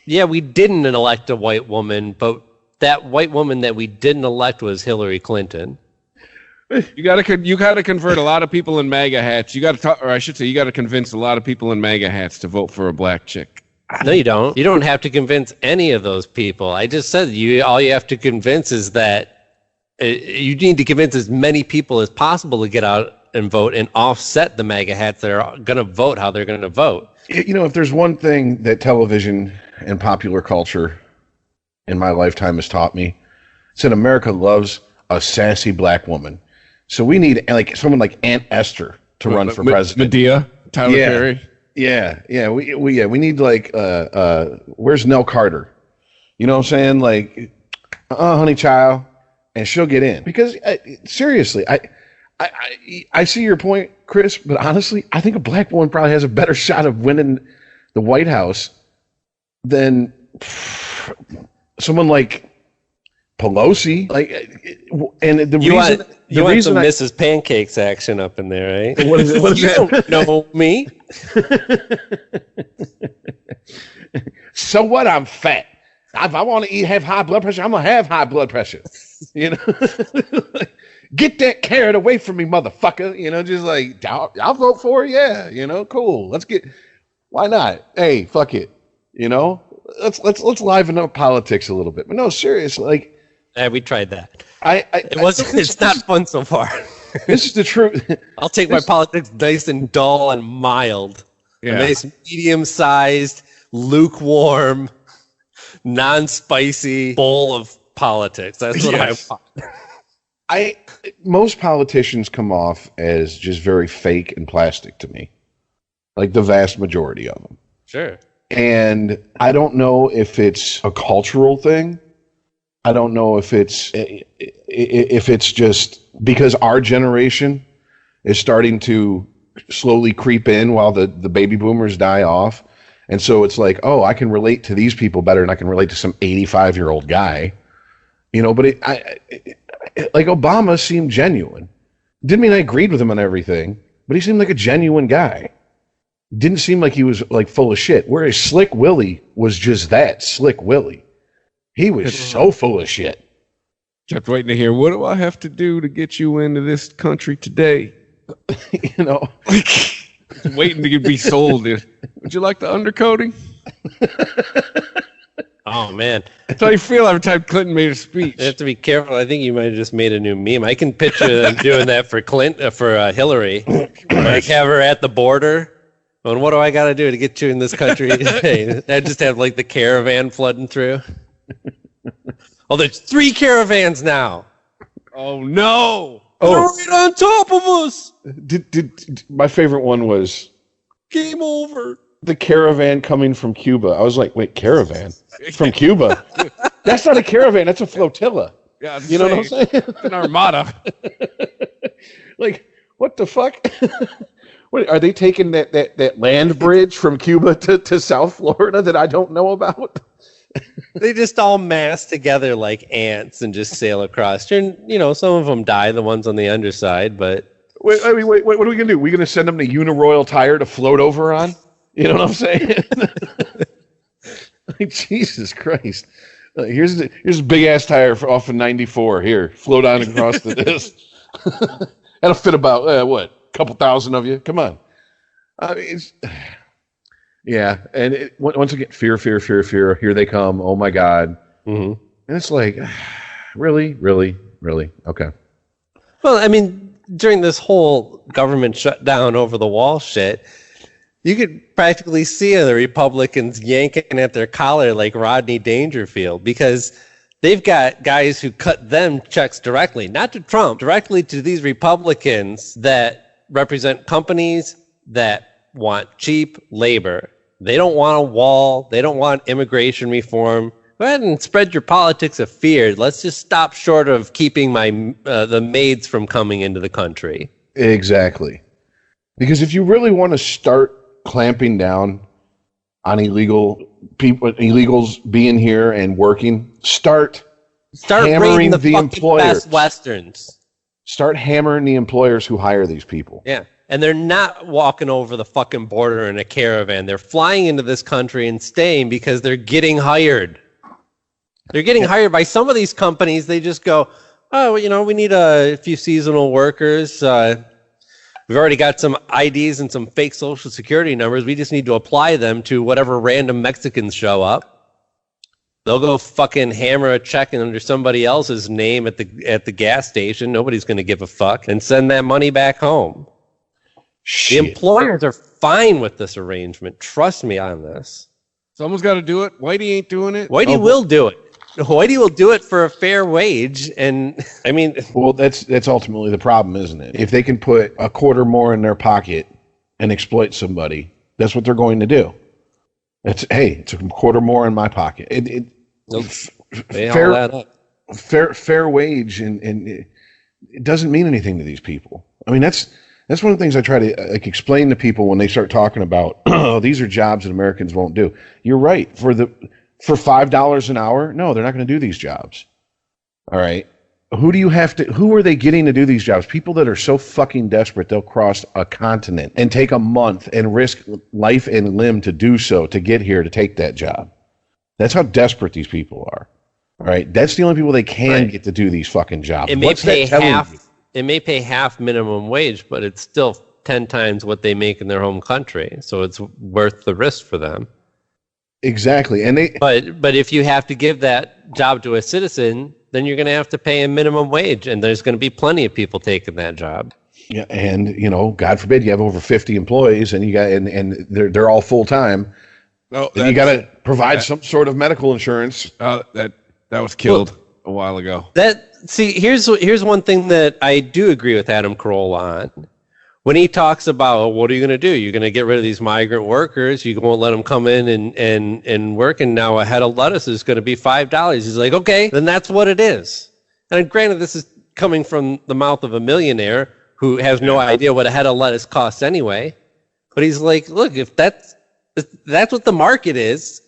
yeah, we didn't elect a white woman, but that white woman that we didn't elect was Hillary Clinton. You got to convert a lot of people in MAGA hats. You got to convince a lot of people in MAGA hats to vote for a black chick. No, you don't. You don't have to convince any of those people. I just said all you have to convince is that you need to convince as many people as possible to get out and vote and offset the MAGA hats that are going to vote how they're going to vote. You know, if there's one thing that television and popular culture in my lifetime has taught me, it's that America loves a sassy black woman. So we need like someone like Aunt Esther to run for president. Medea, Tyler Perry. Yeah. We need like where's Nell Carter? You know what I'm saying? Like, honey child, and she'll get in. Because seriously, I see your point, Chris, but honestly, I think a black woman probably has a better shot of winning the White House than someone like Pelosi. Like, and the you reason want some Mrs. Pancakes action up in there, right? What is it? What is you don't know me. So what? I'm fat. If I want to have high blood pressure, I'm gonna have high blood pressure. You know. Get that carrot away from me, motherfucker. You know, just like, I'll vote for it. Yeah, you know, cool. Why not? Hey, fuck it. You know, let's liven up politics a little bit. But no, seriously, like, we tried that. It's not fun so far. This is the truth. I'll take my politics nice and dull and mild. Yeah. A nice medium-sized, lukewarm, non-spicy bowl of politics. That's what I want. Most politicians come off as just very fake and plastic to me. Like the vast majority of them. Sure. And I don't know if it's a cultural thing. I don't know if it's just because our generation is starting to slowly creep in while the baby boomers die off. And so it's like, oh, I can relate to these people better than I can relate to some 85-year-old guy. You know, but like Obama seemed genuine. Didn't mean I agreed with him on everything, but he seemed like a genuine guy. Didn't seem like he was like full of shit. Whereas Slick Willie was just that, Slick Willie. He was so full of shit. Just waiting to hear, what do I have to do to get you into this country today? You know, waiting to be sold. Would you like the undercoating? Oh, man. That's how you feel every time Clinton made a speech. You have to be careful. I think you might have just made a new meme. I can picture them doing that for Hillary. Like have her at the border. And what do I got to do to get you in this country today? I just have like the caravan flooding through. Oh, there's 3 caravans now. Oh, no. They're right on top of us. My favorite one was game over. The caravan coming from Cuba. I was like, wait, caravan? From Cuba? That's not a caravan. That's a flotilla. Yeah, you know what I'm saying? It's an armada. Like, what the fuck? What, are they taking that land bridge from Cuba to South Florida that I don't know about? They just all mass together like ants and just sail across. And, you know, some of them die, the ones on the underside, but... Wait, what are we going to do? Are we going to send them to Uniroyal Tire to float over on? You know what I'm saying? Like, Jesus Christ. Here's a big-ass tire off of 94. Here, float on across to this. That'll fit about, a couple thousand of you? Come on. I mean, yeah, and once again, fear. Here they come. Oh my God! Mm-hmm. And it's like, really. Okay. Well, I mean, during this whole government shutdown over the wall shit, you could practically see the Republicans yanking at their collar like Rodney Dangerfield because they've got guys who cut them checks directly, not to Trump, directly to these Republicans that represent companies that want cheap labor. They don't want a wall. They don't want immigration reform. Go ahead and spread your politics of fear. Let's just stop short of keeping the maids from coming into the country. Exactly. Because if you really want to start clamping down on illegals being here and working, start hammering the employers. Best Westerns. Start hammering the employers who hire these people. Yeah. And they're not walking over the fucking border in a caravan. They're flying into this country and staying because they're getting hired. They're getting hired by some of these companies. They just go, oh, you know, we need a few seasonal workers. We've already got some IDs and some fake social security numbers. We just need to apply them to whatever random Mexicans show up. They'll go fucking hammer a check under somebody else's name at the gas station. Nobody's going to give a fuck, and send that money back home. Shit. The employers are fine with this arrangement. Trust me on this. Someone's got to do it. Whitey ain't doing it. Whitey will do it. Whitey will do it for a fair wage. And I mean, well, that's ultimately the problem, isn't it? If they can put a quarter more in their pocket and exploit somebody, that's what they're going to do. It's a quarter more in my pocket. Fair wage, and it doesn't mean anything to these people. I mean, that's one of the things I try to explain to people when they start talking about, oh, these are jobs that Americans won't do. You're right. For $5 an hour, no, they're not going to do these jobs. All right. Who are they getting to do these jobs? People that are so fucking desperate they'll cross a continent and take a month and risk life and limb to do so, to get here to take that job. That's how desperate these people are. All right. That's the only people they can get to do these fucking jobs. It may pay half minimum wage, but it's still 10 times what they make in their home country. So it's worth the risk for them. Exactly. And but if you have to give that job to a citizen, then you're going to have to pay a minimum wage, and there's going to be plenty of people taking that job. Yeah, and God forbid you have over 50 employees, and you got and they're all full time. No, you got to provide some sort of medical insurance. That was killed a while ago. Here's one thing that I do agree with Adam Carolla on. When he talks about, what are you going to do? You're going to get rid of these migrant workers. You won't let them come in and work. And now a head of lettuce is going to be $5. He's like, okay, then that's what it is. And granted, this is coming from the mouth of a millionaire who has no idea what a head of lettuce costs anyway. But he's like, look, if that's what the market is,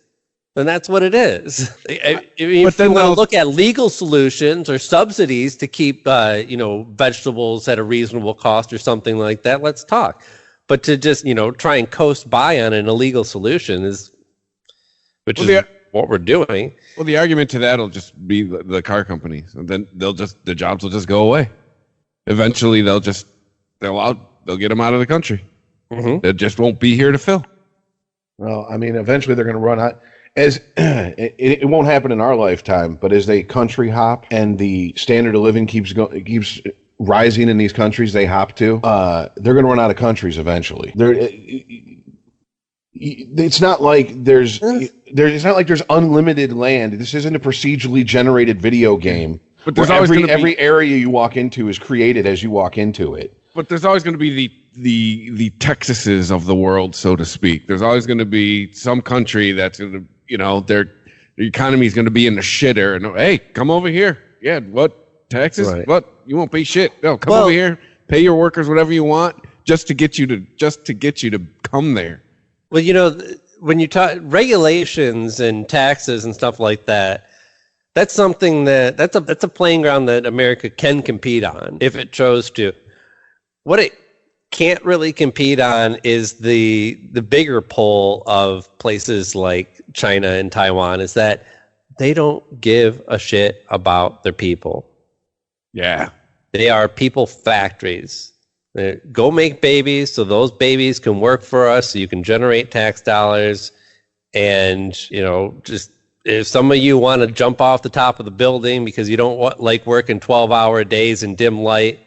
then that's what it is. If you want to look at legal solutions or subsidies to keep, vegetables at a reasonable cost or something like that, let's talk. But to just, try and coast by on an illegal solution is what we're doing. Well, the argument to that will just be the car companies. And then the jobs will just go away. Eventually, they'll get them out of the country. Mm-hmm. They just won't be here to fill. Well, I mean, eventually they're going to run out. As it won't happen in our lifetime, but as they country hop and the standard of living keeps rising in these countries they hop to, they're going to run out of countries eventually. It's not like there's unlimited land. This isn't a procedurally generated video game. But there's every area you walk into is created as you walk into it. But there's always going to be the Texases of the world, so to speak. There's always going to be some country that's going to, their economy is going to be in the shitter. And hey, come over here. Yeah, what, Texas? Right. What, you won't pay shit? No, come over here. Pay your workers whatever you want, just to get you to come there. Well, when you talk regulations and taxes and stuff like that, that's something that's a playing ground that America can compete on if it chose to. What it can't really compete on is the bigger pull of places like China and Taiwan, is that they don't give a shit about their people. Yeah. They are people factories. Go make babies so those babies can work for us, so you can generate tax dollars. And, just if some of you want to jump off the top of the building because you don't like working 12-hour days in dim light,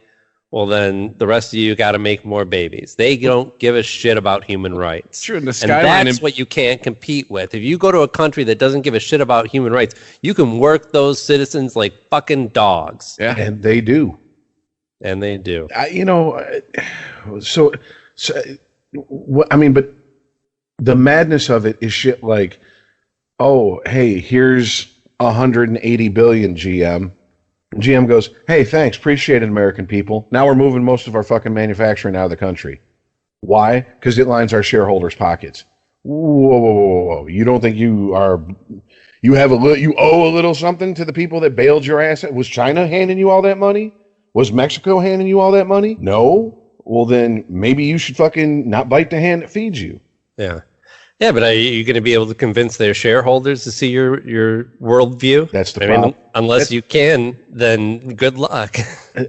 well, then the rest of you got to make more babies. They don't give a shit about human rights. Sure, and that's what you can't compete with. If you go to a country that doesn't give a shit about human rights, you can work those citizens like fucking dogs. Yeah, and they do. And they do. But the madness of it is shit like, oh, hey, here's 180 billion, GM. And GM goes, hey, thanks, appreciate it, American people. Now we're moving most of our fucking manufacturing out of the country. Why? Because it lines our shareholders' pockets. Whoa. You don't think you owe a little something to the people that bailed your ass? Was China handing you all that money? Was Mexico handing you all that money? No? Well, then maybe you should fucking not bite the hand that feeds you. Yeah. Yeah, but are you going to be able to convince their shareholders to see your worldview? That's the problem. Unless you can, then good luck.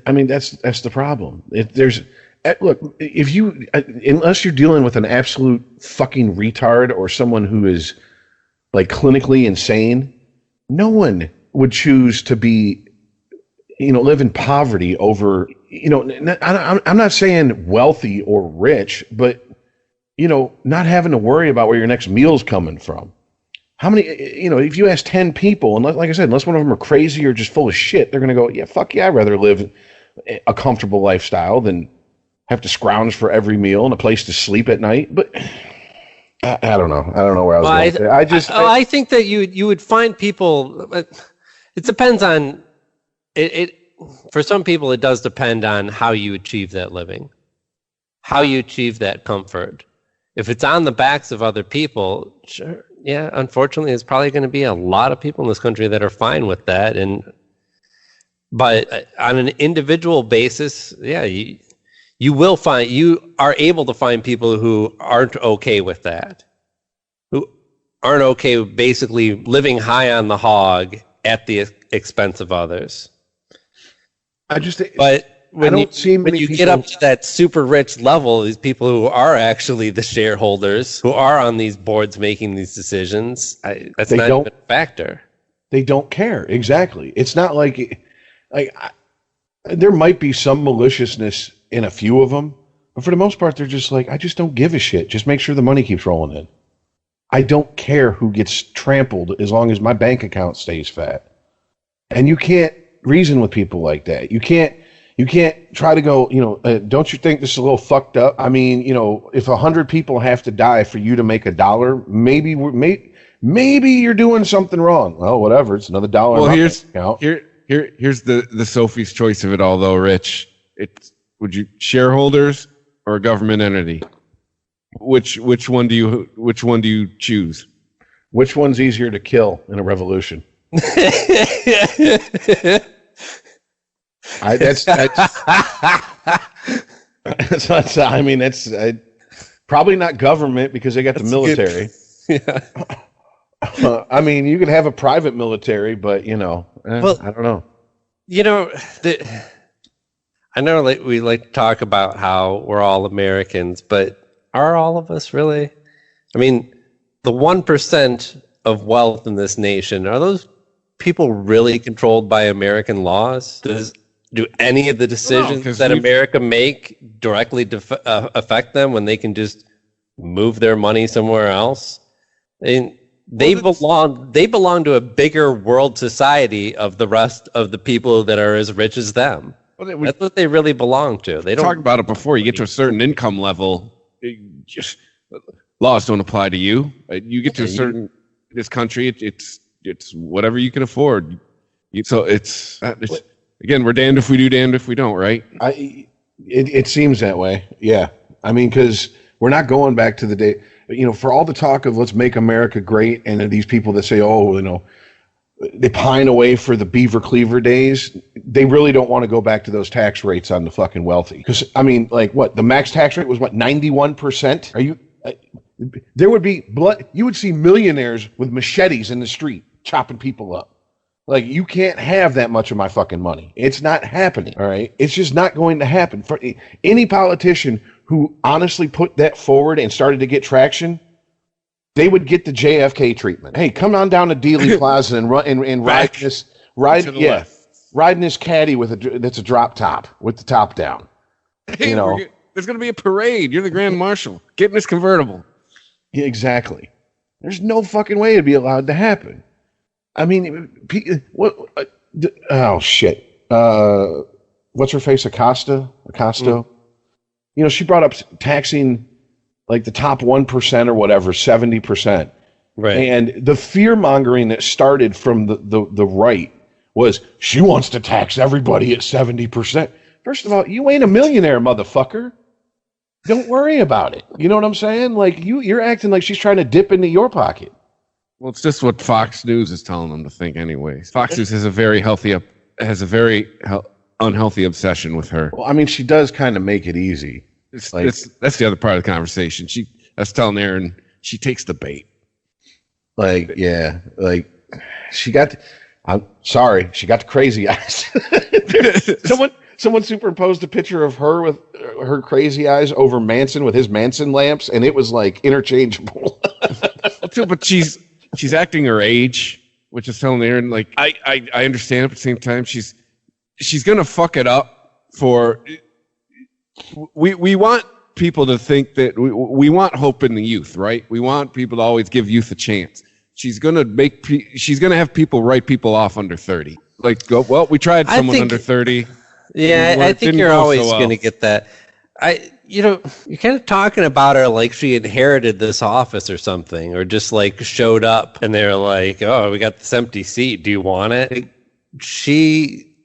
I mean, that's the problem. Look, unless you're dealing with an absolute fucking retard or someone who is like clinically insane, no one would choose to be, live in poverty over, I'm not saying wealthy or rich, but not having to worry about where your next meal's coming from. How many, if you ask 10 people, and like I said, unless one of them are crazy or just full of shit, they're going to go, yeah, fuck yeah, I'd rather live a comfortable lifestyle than have to scrounge for every meal and a place to sleep at night. But I don't know. I don't know where I was going. I think that you would find people, it depends on, it. For some people, it does depend on how you achieve that living, how you achieve that comfort. If it's on the backs of other people, sure, yeah, unfortunately, there's probably going to be a lot of people in this country that are fine with that. But on an individual basis, yeah, you are able to find people who aren't okay with that, who aren't okay with basically living high on the hog at the expense of others. When you get up to that super rich level, these people who are actually the shareholders, who are on these boards making these decisions, that's not even a factor. They don't care. Exactly. It's not like there might be some maliciousness in a few of them, but for the most part, they're just like, I just don't give a shit. Just make sure the money keeps rolling in. I don't care who gets trampled as long as my bank account stays fat. And you can't reason with people like that. You can't try to go, don't you think this is a little fucked up? I mean, if 100 people have to die for you to make $1, maybe you're doing something wrong. Well, whatever. It's another $1. Well, here's the Sophie's choice of it all, though, Rich. Would you shareholders or a government entity? Which one do you choose? Which one's easier to kill in a revolution? That's probably not government because they got the military. I mean, you could have a private military, but I don't know. I know we like to talk about how we're all Americans, but are all of us really? I mean, the 1% of wealth in this nation, are those people really controlled by American laws? Do any of the decisions that America make directly affect them when they can just move their money somewhere else? They belong to a bigger world society of the rest of the people that are as rich as them. Well, that's what they really belong to. They don't talk about it before. You get to a certain income level, laws don't apply to you. You get to a certain this country. It's whatever you can afford. So it's again, we're damned if we do, damned if we don't, right? It seems that way. Yeah, I mean, because we're not going back to the day. For all the talk of let's make America great, and these people that say, they pine away for the beaver cleaver days. They really don't want to go back to those tax rates on the fucking wealthy. Because the max tax rate was 91%? Are you? There would be blood. You would see millionaires with machetes in the street chopping people up. Like, you can't have that much of my fucking money. It's not happening. All right, it's just not going to happen. For any politician who honestly put that forward and started to get traction, they would get the JFK treatment. Hey, come on down to Dealey Plaza and riding this caddy that's a drop top with the top down. Hey, there's going to be a parade. You're the Grand Marshal. Get in this convertible. Yeah, exactly. There's no fucking way it'd be allowed to happen. I mean, what? Oh shit! What's her face? Acosta. She brought up taxing like the top 1% or whatever, 70%. Right. And the fear mongering that started from the right was she wants to tax everybody at 70%. First of all, you ain't a millionaire, motherfucker. Don't worry about it. You know what I'm saying? Like you're acting like she's trying to dip into your pocket. Well, it's just what Fox News is telling them to think, anyways. Fox News has a very unhealthy obsession with her. Well, I mean, she does kind of make it easy. That's the other part of the conversation. That's telling Aaron she takes the bait. She got. I'm sorry, she got the crazy eyes. Someone superimposed a picture of her with her crazy eyes over Manson with his Manson lamps, and it was like interchangeable. But she's acting her age, which is telling Aaron, like, I understand, but at the same time, she's gonna fuck it up for. We want people to think that we want hope in the youth, right? We want people to always give youth a chance. She's gonna have people write people off under 30. Like, we tried someone under 30. Yeah, I think you're always going to get that. You're kind of talking about her like she inherited this office or something, or just like showed up and they're like, "Oh, we got this empty seat. Do you want it?"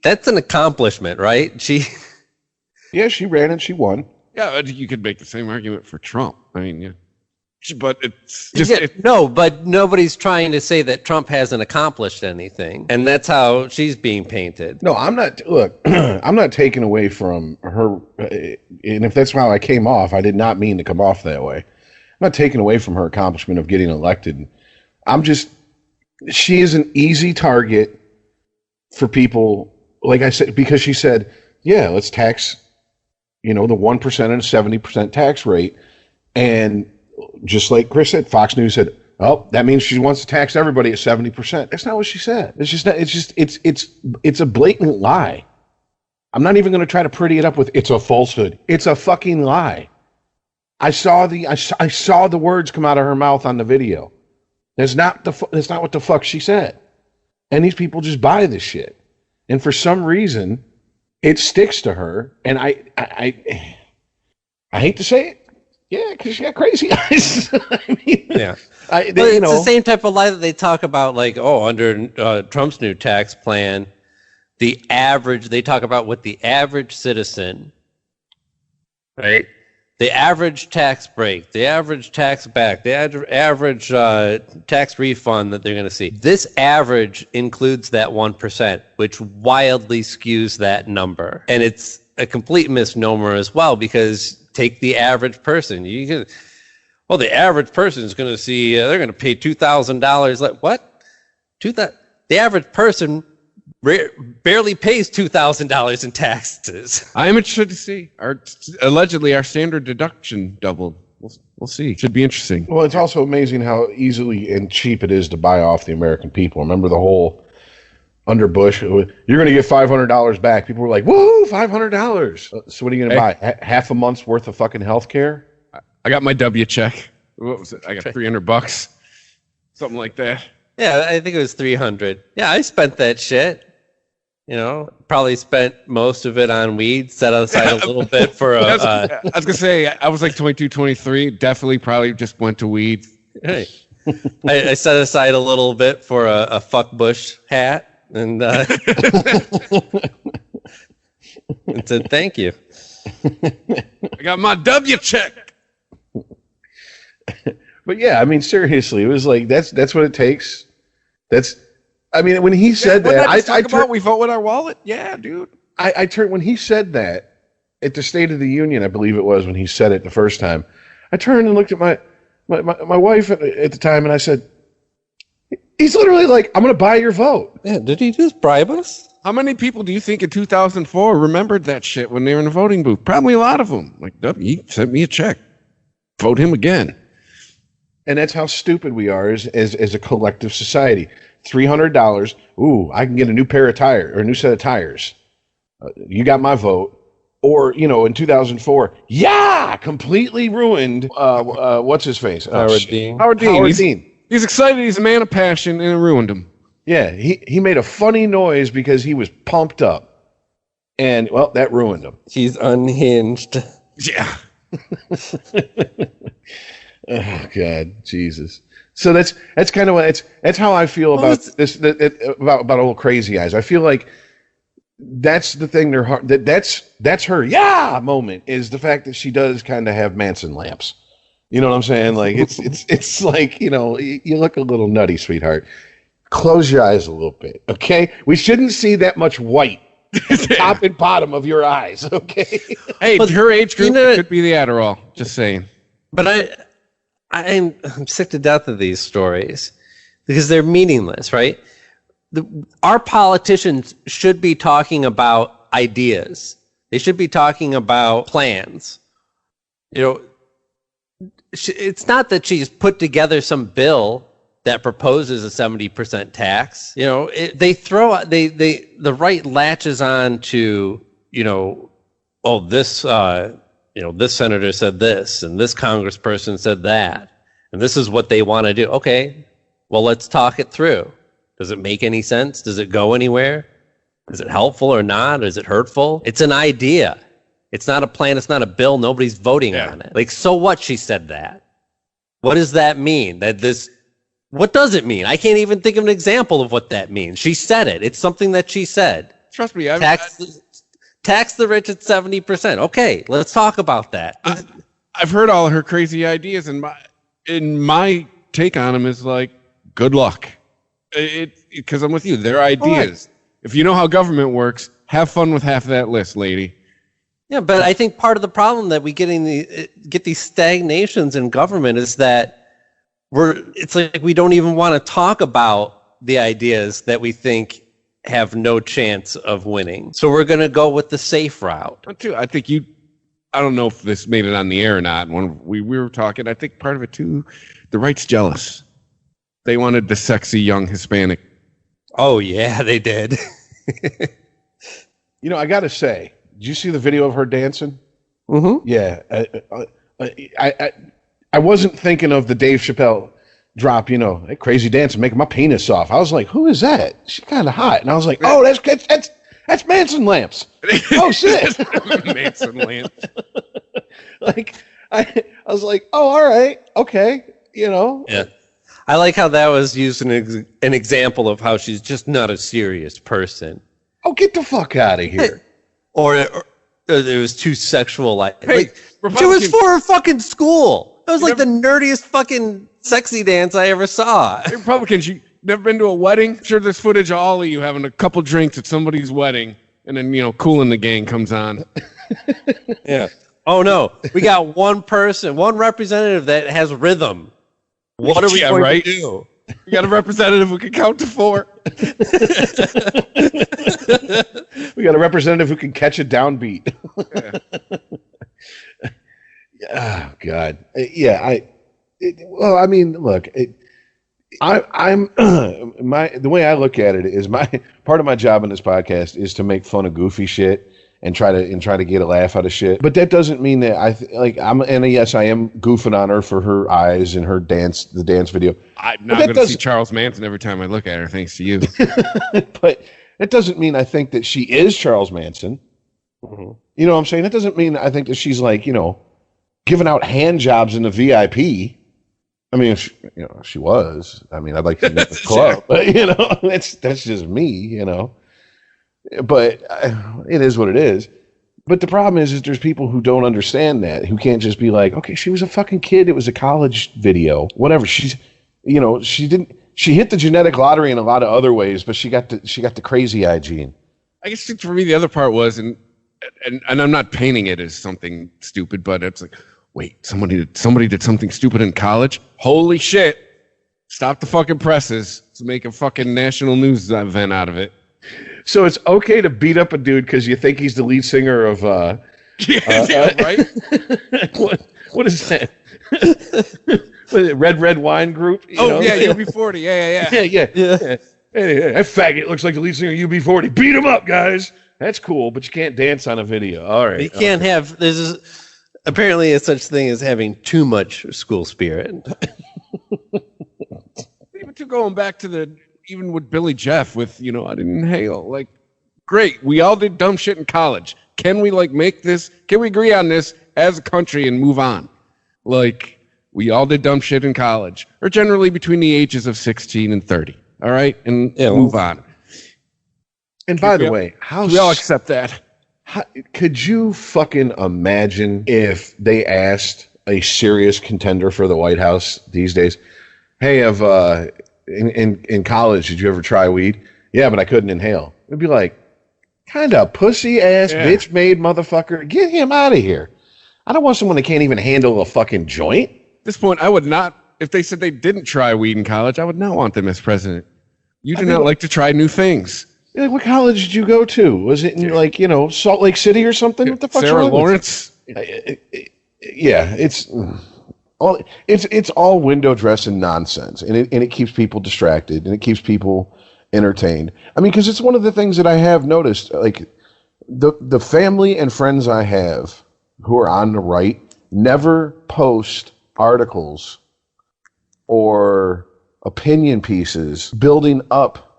That's an accomplishment, right? She ran and she won. Yeah, you could make the same argument for Trump. I mean, yeah. But it's just but nobody's trying to say that Trump hasn't accomplished anything, and that's how she's being painted. No, I'm not. Look, I'm not taking away from her, and if that's how I came off, I did not mean to come off that way. I'm not taking away from her accomplishment of getting elected. She is an easy target for people, like I said, because she said, "Yeah, let's tax, the 1% and a 70% tax rate," and just like Chris said, Fox News said, Oh, that means she wants to tax everybody at 70%. That's not what she said. It's just not, it's a blatant lie. I'm not even going to try to pretty it up with it's a falsehood. It's a fucking lie. I saw the words come out of her mouth on the video. That's not what the fuck she said. And these people just buy this shit. And for some reason, it sticks to her. And I hate to say it. Yeah, because she got crazy eyes. I mean, yeah. It's the same type of lie that they talk about, like, under Trump's new tax plan, they talk about what the average citizen, right? The average tax break, the average tax back, the average tax refund that they're going to see. This average includes that 1%, which wildly skews that number. And it's a complete misnomer as well, because take the average person. The average person is going to see, they're going to pay $2,000. Like, what? The average person barely pays $2,000 in taxes. I'm interested to see. Allegedly, our standard deduction doubled. We'll see. Should be interesting. Well, it's also amazing how easily and cheap it is to buy off the American people. Remember the whole under Bush, you're going to get $500 back. People were like, woo, $500. So what are you going to buy? Half a month's worth of fucking health care? I got my W check. What was it? I got $300. Something like that. Yeah, I think it was $300. Yeah, I spent that shit. Probably spent most of it on weed, set aside a little bit for I was going to say, I was like 22, 23. Definitely probably just went to weed. Hey. I set aside a little bit for a fuck Bush hat. And and said thank you. I got my W check. But yeah, I mean, seriously, it was like that's what it takes. When he said that, we vote with our wallet. Yeah, dude. I turned when he said that at the State of the Union, I believe it was when he said it the first time. I turned and looked at my wife at the time, and I said, he's literally like, I'm going to buy your vote. Yeah, did he just bribe us? How many people do you think in 2004 remembered that shit when they were in the voting booth? Probably a lot of them. Like, he sent me a check. Vote him again. And that's how stupid we are as a collective society. $300. Ooh, I can get a new pair of tires or a new set of tires. You got my vote. Or, in 2004, completely ruined. What's his face? Howard Dean. Howard Dean. He's excited. He's a man of passion, and it ruined him. Yeah, he made a funny noise because he was pumped up, and well, that ruined him. He's unhinged. Yeah. Oh God, Jesus. So that's kind of what that's how I feel about this about old Crazy Eyes. I feel like that's the thing. That's her moment is the fact that she does kind of have Manson lamps. You know what I'm saying? Like it's like, you look a little nutty, sweetheart. Close your eyes a little bit, okay? We shouldn't see that much white at the top and bottom of your eyes, okay? Hey, her age group could be the Adderall. Just saying. But I'm sick to death of these stories because they're meaningless, right? Our politicians should be talking about ideas. They should be talking about plans. It's not that she's put together some bill that proposes a 70% tax. They throw the right latches on to this this senator said this and this congressperson said that and this is what they want to do. Okay, well, let's talk it through. Does it make any sense? Does it go anywhere? Is it helpful or not? Is it hurtful? It's an idea. It's not a plan. It's not a bill. Nobody's voting on it. Like, so what? She said that. What does that mean? What does it mean? I can't even think of an example of what that means. She said it. It's something that she said. Trust me. Tax the rich at 70%. Okay, let's talk about that. I've heard all of her crazy ideas, and my take on them is like, good luck. Because I'm with you. They're ideas. Right. If you know how government works, have fun with half of that list, lady. Yeah, but I think part of the problem that we get these stagnations in government is that it's like we don't even want to talk about the ideas that we think have no chance of winning. So we're going to go with the safe route. I think I don't know if this made it on the air or not. When we were talking, I think part of it too, the right's jealous. They wanted the sexy young Hispanic. Oh yeah, they did. You know, I got to say, did you see the video of her dancing? Mm-hmm. Yeah. I wasn't thinking of the Dave Chappelle drop, you know, hey, crazy dancing, making my penis soft. I was like, who is that? She's kind of hot. And I was like, oh, that's Manson lamps. Oh, shit. Manson lamps. Like, I was like, oh, all right. Okay. You know. Yeah. I like how that was used an example of how she's just not a serious person. Oh, get the fuck out of here. Or it was too sexual. Like, Hey, she was for her fucking school. It was like the nerdiest fucking sexy dance I ever saw. Hey, Republicans, you never been to a wedding? Sure, there's footage of all of you having a couple drinks at somebody's wedding, and then, you know, Kool and the Gang comes on. Yeah. Oh, no. We got one person, one representative that has rhythm. What are we going to do? We got a representative who can count to 4. We got a representative who can catch a downbeat. Oh God, yeah. Well, I mean, look, I'm the way I look at it is my part of my job in this podcast is to make fun of goofy shit and try to get a laugh out of shit. But that doesn't mean that yes, I am goofing on her for her eyes and her the dance video. I'm not going to see Charles Manson every time I look at her, thanks to you. But that doesn't mean I think that she is Charles Manson. Mm-hmm. You know what I'm saying? That doesn't mean I think that she's like, you know, giving out hand jobs in the VIP. I mean, she was. I mean, I'd like to meet the club, but you know, that's just me, you know. But it is what it is. But the problem is there's people who don't understand that, who can't just be like, okay, she was a fucking kid. It was a college video, whatever. She's, you know, she hit the genetic lottery in a lot of other ways, but she got the crazy eye gene. I guess for me, the other part was, and I'm not painting it as something stupid, but it's like, wait, somebody did something stupid in college? Holy shit. Stop the fucking presses. Let's make a fucking national news event out of it. So it's okay to beat up a dude because you think he's the lead singer of right? What is that? What is it, Red Wine Group? UB40. Yeah. Hey, that faggot looks like the lead singer of UB40. Beat him up, guys. That's cool, but you can't dance on a video. All right. You can't have. Apparently a such thing as having too much school spirit. Even to going back to even with Billy Jeff with, you know, I didn't inhale. Like, great. We all did dumb shit in college. Can we make this? Can we agree on this as a country and move on? Like, we all did dumb shit in college, or generally between the ages of 16 and 30. All right, and move on. And by the way, we all accept that. Could you fucking imagine if they asked a serious contender for the White House these days, hey, in college, did you ever try weed? Yeah, but I couldn't inhale. It'd be like, kind of pussy-ass, bitch-made motherfucker. Get him out of here. I don't want someone that can't even handle a fucking joint. At this point, I would not, if they said they didn't try weed in college, I would not want them as president. You do not like to try new things. Like, what college did you go to? Was it in, Salt Lake City or something? What the fuck? Sarah Lawrence? Yeah, it's all window dressing nonsense, and it keeps people distracted, and it keeps people entertained. I mean, because it's one of the things that I have noticed, like the family and friends I have who are on the right never post articles or opinion pieces building up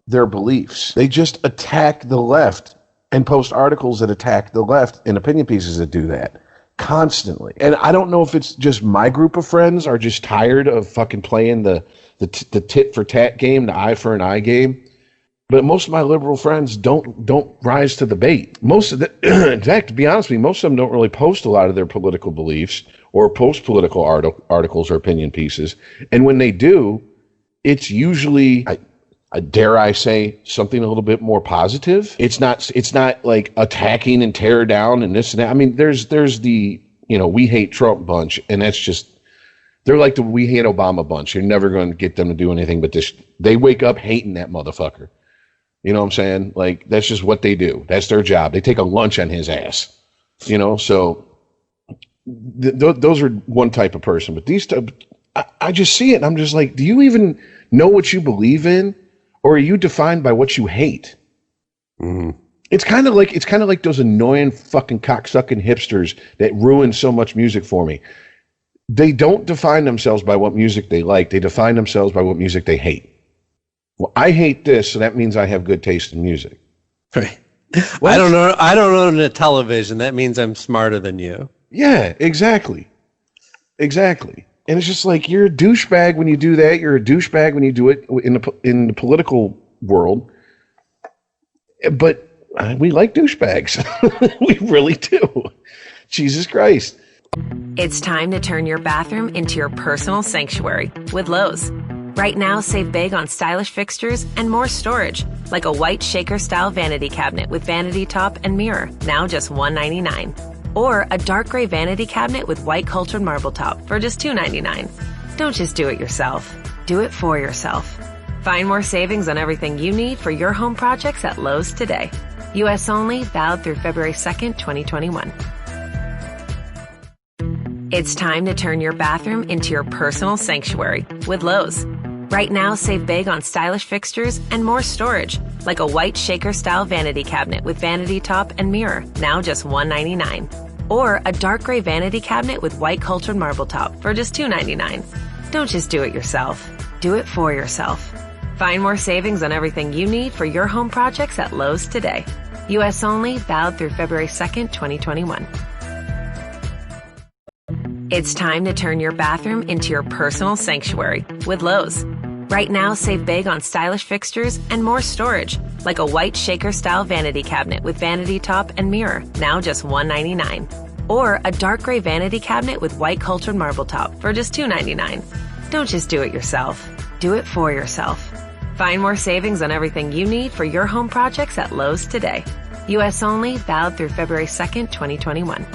their beliefs. They just attack the left and post articles that attack the left and opinion pieces that do that constantly. And I don't know if it's just my group of friends are just tired of fucking playing the tit for tat game, the eye for an eye game. But most of my liberal friends don't rise to the bait. In fact, to be honest with you, most of them don't really post a lot of their political beliefs or post political articles or opinion pieces. And when they do, it's usually, dare I say, something a little bit more positive. It's not like attacking and tear down and this and that. I mean, there's the, we hate Trump bunch, and that's just, they're like the we hate Obama bunch. You're never going to get them to do anything but this. They wake up hating that motherfucker. You know what I'm saying? Like, that's just what they do. That's their job. They take a lunch on his ass. So those are one type of person. But these, I just see it, and I'm just like, do you know what you believe in, or are you defined by what you hate? Mm-hmm. It's kind of like those annoying fucking cocksucking hipsters that ruin so much music for me. They don't define themselves by what music they like. They define themselves by what music they hate. Well, I hate this, so that means I have good taste in music. Right. I don't own a television. That means I'm smarter than you. Yeah, exactly. Exactly. And it's just like, you're a douchebag when you do that. You're a douchebag when you do it in the political world. But we like douchebags. We really do. Jesus Christ. It's time to turn your bathroom into your personal sanctuary with Lowe's. Right now, save big on stylish fixtures and more storage, like a white shaker-style vanity cabinet with vanity top and mirror, now just $199. Or a dark gray vanity cabinet with white cultured marble top for just $299. Don't just do it yourself. Do it for yourself. Find more savings on everything you need for your home projects at Lowe's today. U.S. only, valid through February 2nd, 2021. It's time to turn your bathroom into your personal sanctuary with Lowe's. Right now, save big on stylish fixtures and more storage, like a white shaker-style vanity cabinet with vanity top and mirror, now just $199. Or a dark gray vanity cabinet with white cultured marble top for just $299. Don't just do it yourself. Do it for yourself. Find more savings on everything you need for your home projects at Lowe's today. U.S. only, valid through February 2nd, 2021. It's time to turn your bathroom into your personal sanctuary with Lowe's. Right now, save big on stylish fixtures and more storage, like a white shaker-style vanity cabinet with vanity top and mirror, now just $199. Or a dark gray vanity cabinet with white cultured marble top for just $299. Don't just do it yourself. Do it for yourself. Find more savings on everything you need for your home projects at Lowe's today. U.S. only, valid through February 2nd, 2021.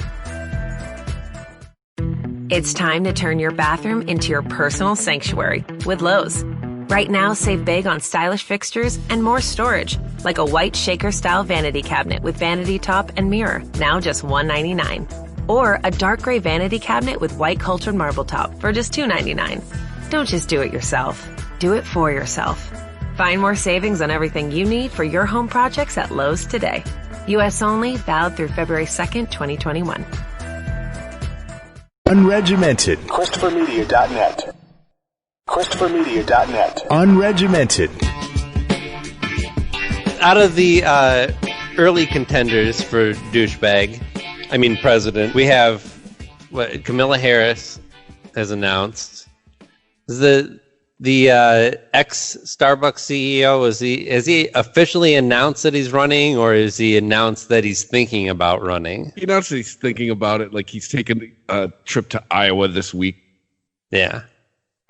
It's time to turn your bathroom into your personal sanctuary with Lowe's. Right now, save big on stylish fixtures and more storage, like a white shaker-style vanity cabinet with vanity top and mirror, now just $199. Or a dark gray vanity cabinet with white cultured marble top for just $299. Don't just do it yourself. Do it for yourself. Find more savings on everything you need for your home projects at Lowe's today. U.S. only, valid through February 2nd, 2021. Unregimented. ChristopherMedia.net. ChristopherMedia.net. Unregimented. Out of the early contenders for president, we have Kamala Harris has announced. The ex Starbucks CEO, has he officially announced that he's running, or is he announced that he's thinking about running? He announced that he's thinking about it, like he's taking a trip to Iowa this week. Yeah.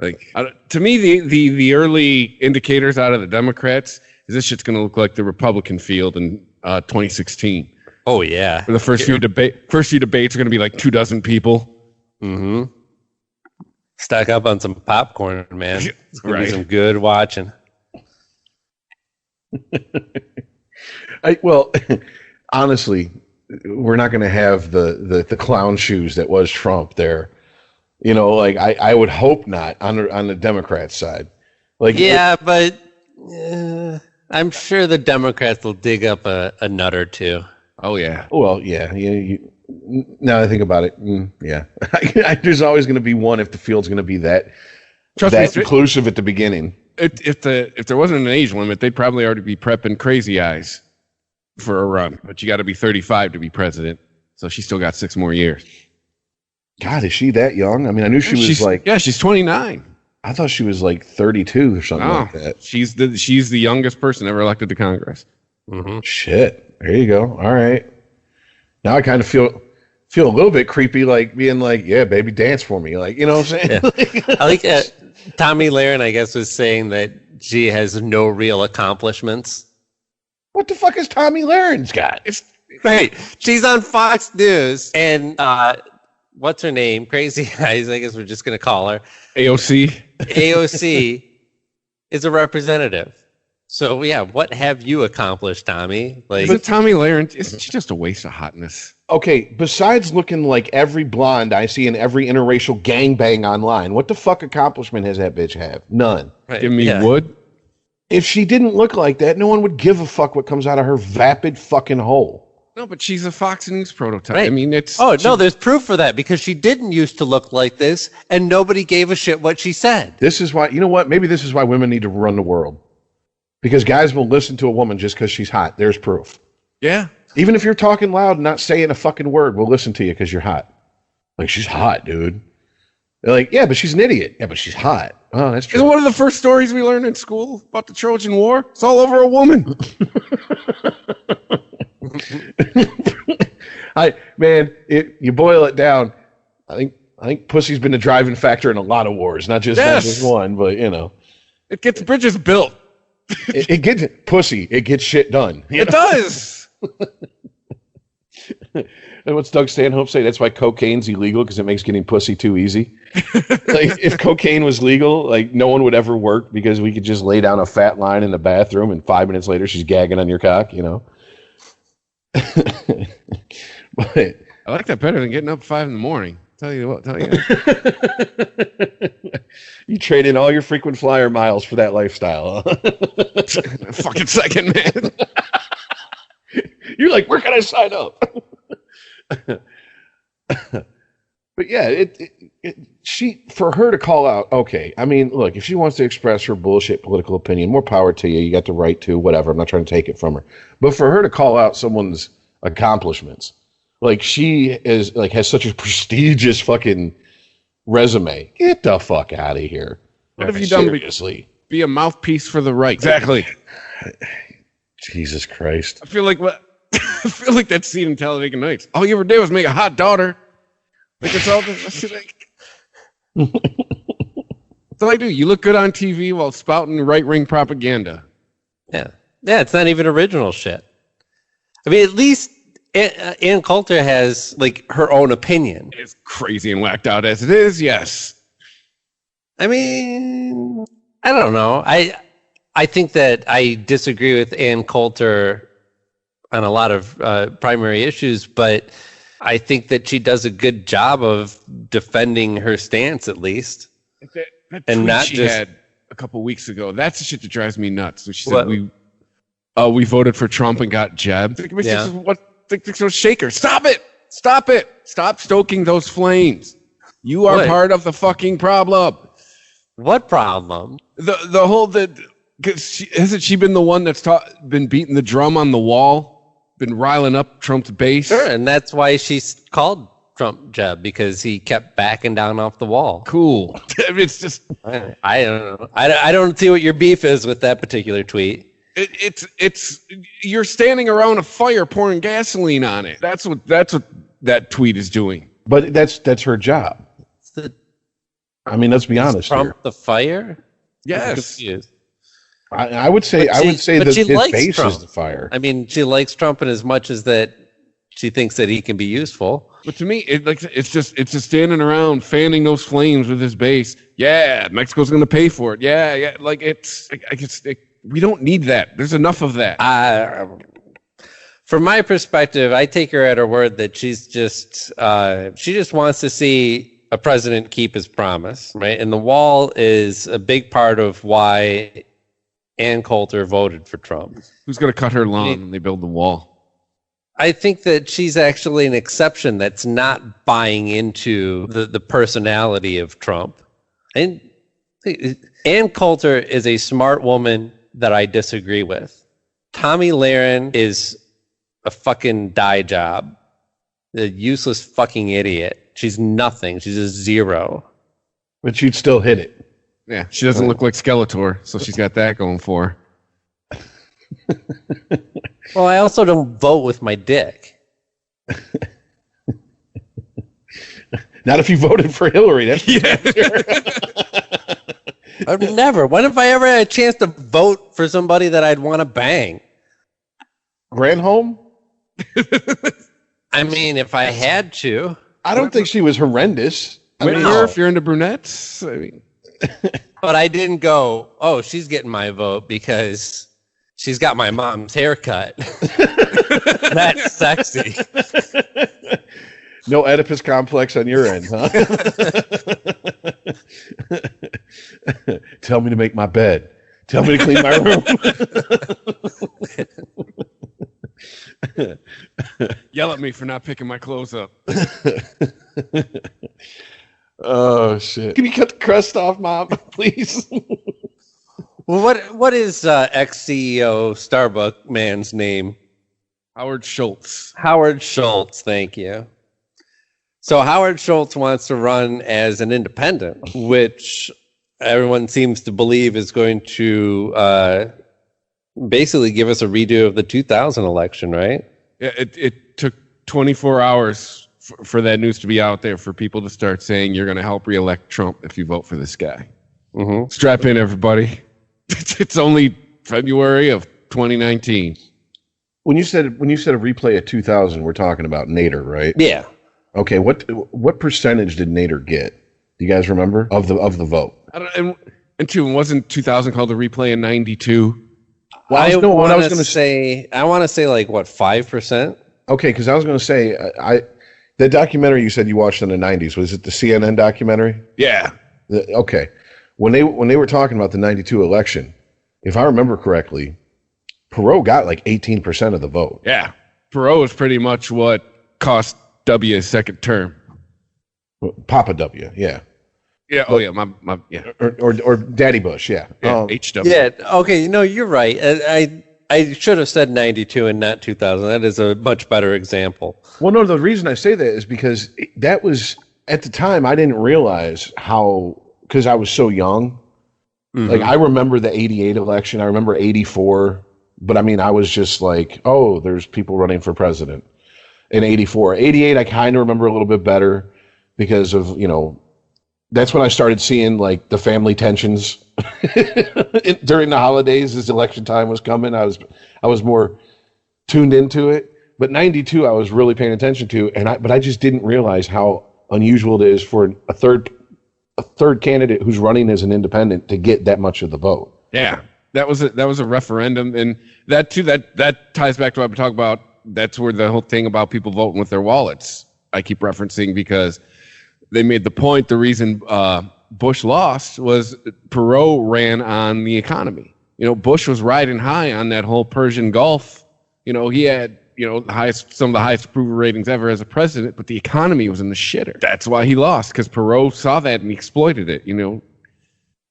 Like, to me, the early indicators out of the Democrats is this shit's going to look like the Republican field in 2016. Oh yeah. For the first few debates are going to be like 24 people. Mm-hmm. Stock up on some popcorn, man. It's going to be some good watching. Honestly, we're not going to have the clown shoes that was Trump there. You know, like I would hope not on the Democrat side. Like, yeah, but I'm sure the Democrats will dig up a nut or two. Oh yeah. Well, yeah. Now I think about it, yeah. There's always going to be one if the field's going to be that inclusive at the beginning. If there wasn't an age limit, they'd probably already be prepping Crazy Eyes for a run. But you got to be 35 to be president, so she's still got 6 more years. God, is she that young? I mean, I knew she was like... Yeah, she's 29. I thought she was like 32 or something like that. She's the youngest person ever elected to Congress. Mm-hmm. Shit. There you go. All right. Now I kind of feel a little bit creepy, like being like, yeah, baby, dance for me. Like, you know what I'm saying? Yeah. I like Tomi Lahren, I guess, was saying that she has no real accomplishments. What the fuck has Tomi Lahren's got? Right. She's on Fox News, and what's her name? Crazy Eyes, I guess we're just going to call her. AOC. AOC is a representative. So, yeah, what have you accomplished, Tommy? But Tomi Lahren, isn't she just a waste of hotness? Okay, besides looking like every blonde I see in every interracial gangbang online, what the fuck accomplishment has that bitch have? None. Right. Give me wood. If she didn't look like that, no one would give a fuck what comes out of her vapid fucking hole. No, but she's a Fox News prototype. Right. I mean, it's... Oh, no, there's proof for that because she didn't used to look like this and nobody gave a shit what she said. This is why, you know what? Maybe this is why women need to run the world. Because guys will listen to a woman just because she's hot. There's proof. Yeah. Even if you're talking loud and not saying a fucking word, we'll listen to you because you're hot. Like, she's hot, dude. They're like, yeah, but she's an idiot. Yeah, but she's hot. Oh, that's true. Isn't one of the first stories we learned in school about the Trojan War? It's all over a woman. You boil it down. I think pussy's been the driving factor in a lot of wars, not just one, but you know, it gets bridges built. it gets pussy. It gets shit done. It does. And what's Doug Stanhope say? That's why cocaine's illegal because it makes getting pussy too easy. Like if cocaine was legal, like no one would ever work because we could just lay down a fat line in the bathroom and 5 minutes later she's gagging on your cock, you know. But I like that better than getting up at 5 a.m. Tell you. You trade in all your frequent flyer miles for that lifestyle. Fucking second, man. You're like, where can I sign up? But yeah, for her to call out, okay, I mean, look, if she wants to express her bullshit political opinion, more power to you. You got the right to, whatever. I'm not trying to take it from her. But for her to call out someone's accomplishments, like she is like has such a prestigious fucking resume. Get the fuck out of here. What have you done? Seriously. Be a mouthpiece for the right. Exactly. Jesus Christ. I feel like that scene in Talladega Nights. All you ever did was make a hot daughter. Like it's all like that's all I do. You look good on TV while spouting right-wing propaganda. Yeah. Yeah, it's not even original shit. I mean, at least Ann Coulter has like her own opinion. As crazy and whacked out as it is, yes. I mean, I don't know. I think that I disagree with Ann Coulter on a lot of primary issues, but I think that she does a good job of defending her stance, at least. That and not she just had a couple weeks ago. That's the shit that drives me nuts. So she said we voted for Trump and got jabbed. Yeah. Shaker. Stop it! Stop it! Stop stoking those flames. You are part of the fucking problem. What problem? The whole because hasn't she been the one that's been beating the drum on the wall? Been riling up Trump's base. Sure, and that's why she's called Trump Jeb, because he kept backing down off the wall. Cool. It's just I don't know. I don't see what your beef is with that particular tweet. It's you're standing around a fire pouring gasoline on it. That's what that tweet is doing. But that's her job. I mean, let's be honest. Trump the fire? Yes. I would say that his base is the fire. I mean, she likes Trump in as much as that she thinks that he can be useful. But to me, it's just standing around fanning those flames with his base. Yeah, Mexico's going to pay for it. Yeah. Like we don't need that. There's enough of that. From my perspective, I take her at her word that she just wants to see a president keep his promise, right? And the wall is a big part of why Ann Coulter voted for Trump. Who's going to cut her lawn when they build the wall? I think that she's actually an exception that's not buying into the personality of Trump. And Ann Coulter is a smart woman that I disagree with. Tomi Lahren is a fucking dye job. A useless fucking idiot. She's nothing. She's a zero. But you'd still hit it. Yeah, she doesn't look like Skeletor, so she's got that going for her. Well, I also don't vote with my dick. Not if you voted for Hillary. That's I've never. When have I ever had a chance to vote for somebody that I'd want to bang? Granholm? I mean, if I had to. I don't think she was horrendous. Whitmer, if you're into brunettes, I mean. But I didn't go, oh, she's getting my vote because she's got my mom's haircut. That's sexy. No Oedipus complex on your end, huh? Tell me to make my bed. Tell me to clean my room. Yell at me for not picking my clothes up. Oh, shit. Can you cut the crust off, Mom, please? Well, what is ex-CEO Starbucks man's name? Howard Schultz. Howard Schultz, thank you. So Howard Schultz wants to run as an independent, which everyone seems to believe is going to basically give us a redo of the 2000 election, right? Yeah, it took 24 hours for that news to be out there for people to start saying you're going to help reelect Trump if you vote for this guy. Mm-hmm. Strap in, everybody. It's only February of 2019. When you said a replay of 2000, we're talking about Nader, right? Yeah. Okay. What percentage did Nader get? Do you guys remember of the vote? I don't. And wasn't 2000 called the replay in 92? Well, I want to say like what 5%. Okay, because I was going to say the documentary you said you watched in the 90s, was it the CNN documentary? Yeah. Okay. When they were talking about the 92 election, if I remember correctly, Perot got like 18% of the vote. Yeah. Perot was pretty much what cost W his second term. Papa W, yeah. Yeah, but, my yeah. Or Daddy Bush, yeah. HW. Yeah, okay, no, you're right. I should have said 92 and not 2000. That is a much better example. Well, no, the reason I say that is because that was, at the time, I didn't realize how, because I was so young. Mm-hmm. Like, I remember the 88 election. I remember 84. But, I mean, I was just like, oh, there's people running for president in 84. 88, I kind of remember a little bit better because of, that's when I started seeing, like, the family tensions during the holidays as election time was coming. I was more tuned into it. But 92, I was really paying attention to, but I just didn't realize how unusual it is for a third candidate who's running as an independent to get that much of the vote. Yeah, that was a referendum, and that too that ties back to what I'm talking about. That's where the whole thing about people voting with their wallets I keep referencing, because they made the point the reason Bush lost was Perot ran on the economy. Bush was riding high on that whole Persian Gulf. He had some of the highest approval ratings ever as a president, but the economy was in the shitter. That's why he lost, because Perot saw that and he exploited it.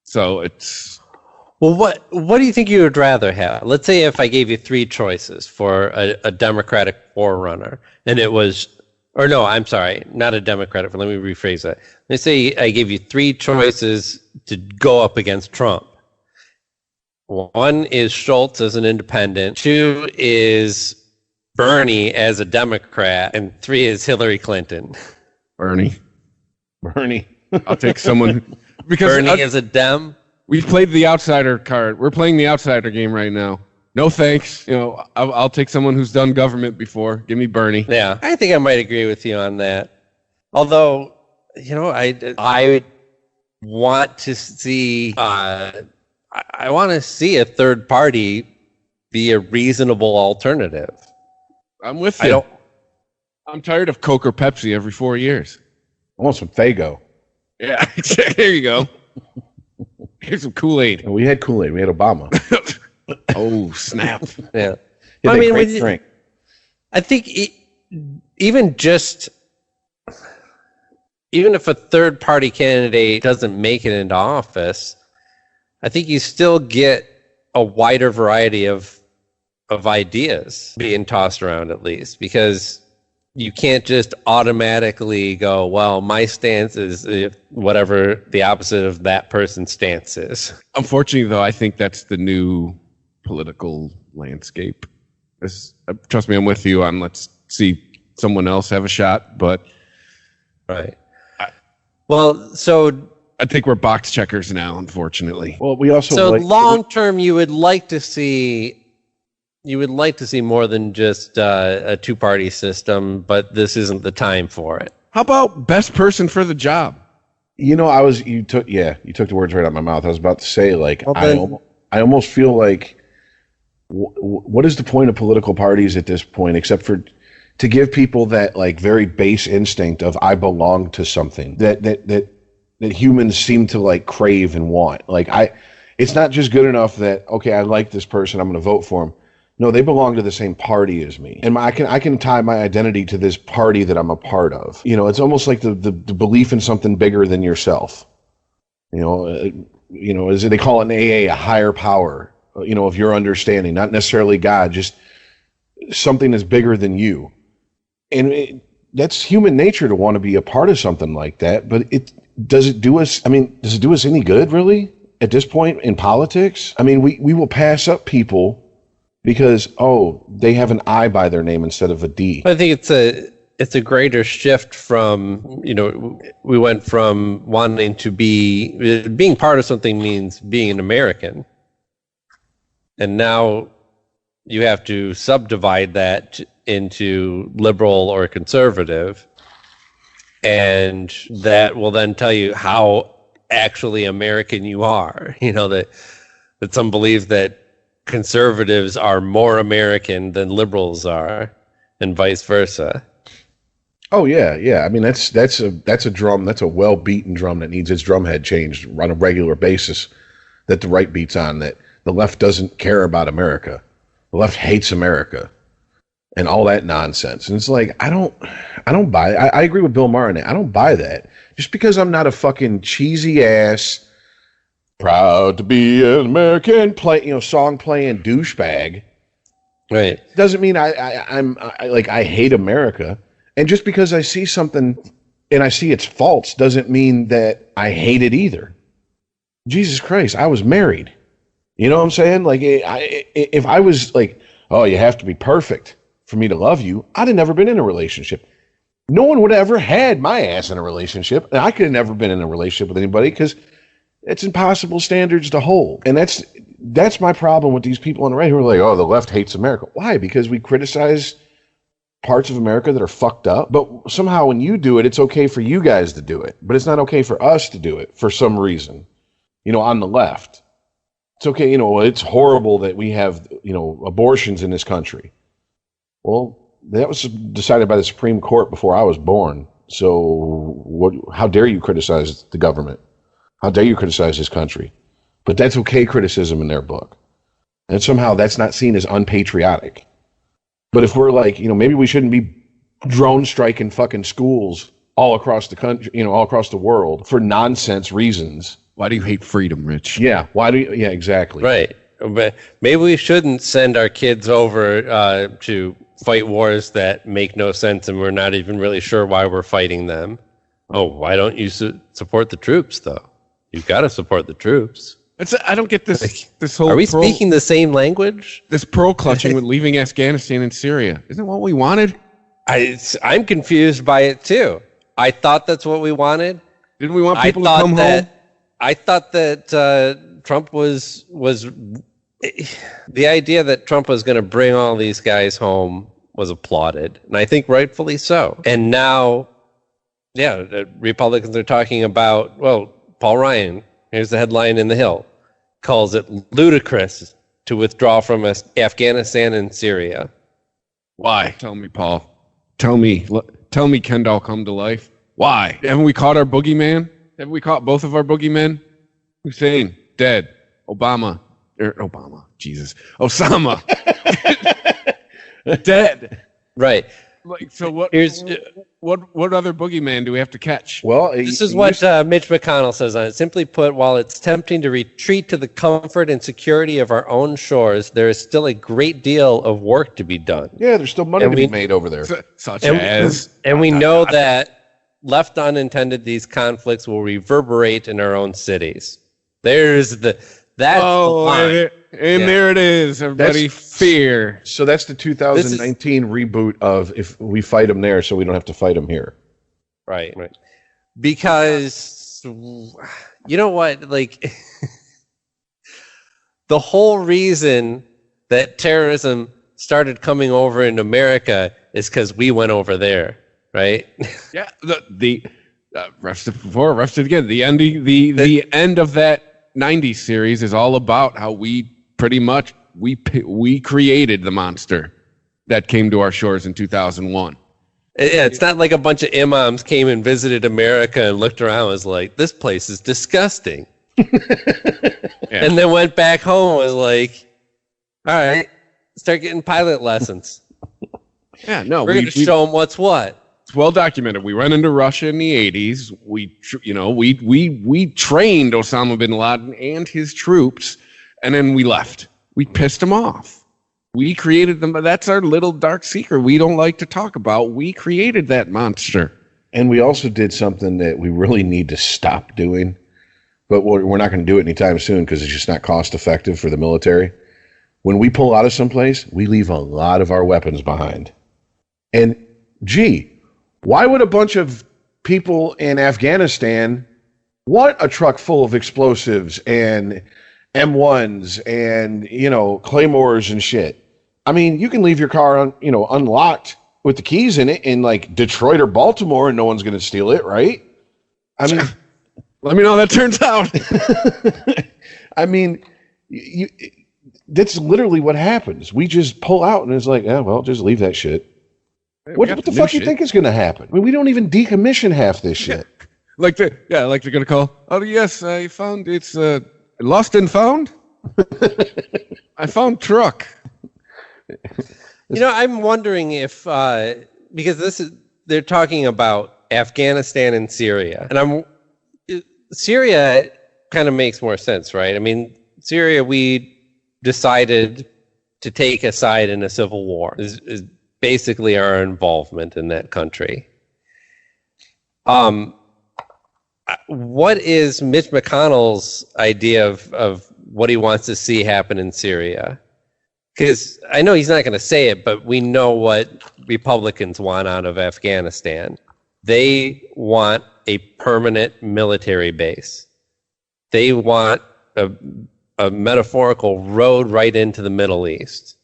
So it's. Well, what do you think you would rather have? Let's say if I gave you three choices for a Democratic forerunner, and it was. Or no, I'm sorry, not a Democratic. Let me rephrase that. Let's say I gave you three choices to go up against Trump. One is Schultz as an independent. Two is Bernie as a Democrat. And three is Hillary Clinton. Bernie. I'll take someone. Because Bernie as a Dem? We've played the outsider card. We're playing the outsider game right now. No thanks. I'll take someone who's done government before. Give me Bernie. Yeah, I think I might agree with you on that. Although, I want to see. I want to see a third party be a reasonable alternative. I'm with you. I'm tired of Coke or Pepsi every 4 years. I want some Faygo. Yeah, there you go. Here's some Kool-Aid. We had Kool-Aid. We had Obama. Oh, snap. Yeah. I mean, drink. I think even if a third party candidate doesn't make it into office, I think you still get a wider variety of ideas being tossed around, at least, because you can't just automatically go, well, my stance is whatever the opposite of that person's stance is. Unfortunately, though, I think that's the new political landscape. Trust me, I'm with you on let's see someone else have a shot, but right. So I think we're box checkers now, unfortunately. Well, we also long term you would like to see more than just a two-party system, but this isn't the time for it. How about best person for the job? You took the words right out of my mouth. I was about to say, like, I almost feel like what is the point of political parties at this point, except for to give people that like very base instinct of I belong to something that humans seem to like crave and want. Like it's not just good enough that, okay, I like this person, I'm going to vote for him. No, they belong to the same party as me. And I can tie my identity to this party that I'm a part of. You know, it's almost like the belief in something bigger than yourself. You know, as they call it in AA, a higher power, you know, of your understanding, not necessarily God, just something that's bigger than you. And that's human nature to want to be a part of something like that. But does it do us any good, really, at this point in politics? I mean, we will pass up people because, they have an I by their name instead of a D. I think it's a greater shift from, you know, we went from wanting to being part of something means being an American. And now you have to subdivide that into liberal or conservative. And that will then tell you how actually American you are. You know, that some believe that conservatives are more American than liberals are, and vice versa. Oh yeah. I mean, that's a drum. That's a well-beaten drum that needs its drum head changed on a regular basis. That the right beats on. That the left doesn't care about America. The left hates America, and all that nonsense. And it's like I don't buy it. I agree with Bill Maher on it. I don't buy that. Just because I'm not a fucking cheesy ass, proud to be an American song playing douchebag, right? Doesn't mean I hate America. And just because I see something and I see its faults doesn't mean that I hate it either. Jesus Christ, I was married. You know what I'm saying? Like, if I was like, oh, you have to be perfect for me to love you, I'd have never been in a relationship. No one would have ever had my ass in a relationship. And I could have never been in a relationship with anybody because it's impossible standards to hold. And that's my problem with these people on the right who are like, oh, the left hates America. Why? Because we criticize parts of America that are fucked up. But somehow when you do it, it's okay for you guys to do it. But it's not okay for us to do it for some reason, you know, on the left. It's okay, you know, it's horrible that we have, you know, abortions in this country. Well, that was decided by the Supreme Court before I was born. So how dare you criticize the government? How dare you criticize this country? But that's okay criticism in their book. And somehow that's not seen as unpatriotic. But if we're like, you know, maybe we shouldn't be drone striking fucking schools all across the country, you know, all across the world for nonsense reasons. Why do you hate freedom, Rich? Yeah. Yeah, exactly. Right. But maybe we shouldn't send our kids over to fight wars that make no sense and we're not even really sure why we're fighting them. Oh, why don't you support the troops, though? You've got to support the troops. I don't get this whole... Are we speaking the same language? This pearl clutching with leaving Afghanistan and Syria. Isn't what we wanted? I'm confused by it, too. I thought that's what we wanted. Didn't we want people to come home? I thought that Trump was... The idea that Trump was going to bring all these guys home was applauded, and I think rightfully so. And now, the Republicans are talking about, well, Paul Ryan, here's the headline in The Hill, calls it ludicrous to withdraw from Afghanistan and Syria. Why? Tell me, Paul. Tell me, Kendall, come to life. Why? Haven't we caught our boogeyman? Haven't we caught both of our boogeymen? Hussein, dead. Osama, dead. Right. Like, so what other boogeyman do we have to catch? Well, this is what Mitch McConnell says on it. Simply put, while it's tempting to retreat to the comfort and security of our own shores, there is still a great deal of work to be done. Yeah, there's still money to be made over there. And we know that, left unintended, these conflicts will reverberate in our own cities. There's the line. There it is, everybody. Fear. So that's the 2019 reboot of if we fight them there, so we don't have to fight them here. Right. Because, you know what? Like, the whole reason that terrorism started coming over in America is because we went over there, right? Yeah. The arrested again. The end of that 90s series is all about how we pretty much we created the monster that came to our shores in 2001. Yeah, it's not like a bunch of imams came and visited America and looked around and was like, this place is disgusting. And then went back home and was like, all right, start getting pilot lessons. Yeah, no, we're going to show them what's what. It's well documented. We went into Russia in the 80s. We trained Osama bin Laden and his troops, and then we left. We pissed them off. We created them. That's our little dark secret we don't like to talk about. We created that monster. And we also did something that we really need to stop doing, but we're not going to do it anytime soon because it's just not cost effective for the military. When we pull out of someplace, we leave a lot of our weapons behind. And, gee, why would a bunch of people in Afghanistan want a truck full of explosives and M1s and, claymores and shit? I mean, you can leave your car unlocked with the keys in it in like Detroit or Baltimore and no one's going to steal it, right? I mean, let me know how that turns out. I mean, that's literally what happens. We just pull out and it's like, just leave that shit. What the fuck do you think is going to happen? I mean, we don't even decommission half this shit. Like they're going to call. Oh yes, I found it's lost and found. I found truck. I'm wondering if because they're talking about Afghanistan and Syria, and Syria kind of makes more sense, right? I mean, Syria, we decided to take a side in a civil war. Is basically our involvement in that country. What is Mitch McConnell's idea of what he wants to see happen in Syria? Because I know he's not going to say it, but we know what Republicans want out of Afghanistan. They want a permanent military base. They want a metaphorical road right into the Middle East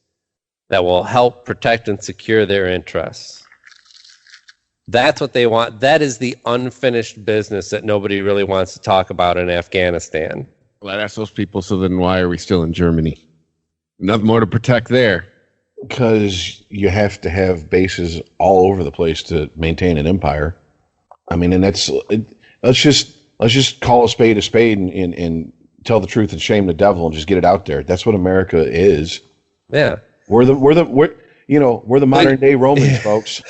that will help protect and secure their interests. That's what they want. That is the unfinished business that nobody really wants to talk about in Afghanistan. Well, I'd ask those people, so then why are we still in Germany? Nothing more to protect there. Because you have to have bases all over the place to maintain an empire. I mean, and let's just call a spade and tell the truth and shame the devil and just get it out there. That's what America is. Yeah. We're the modern day Romans, folks.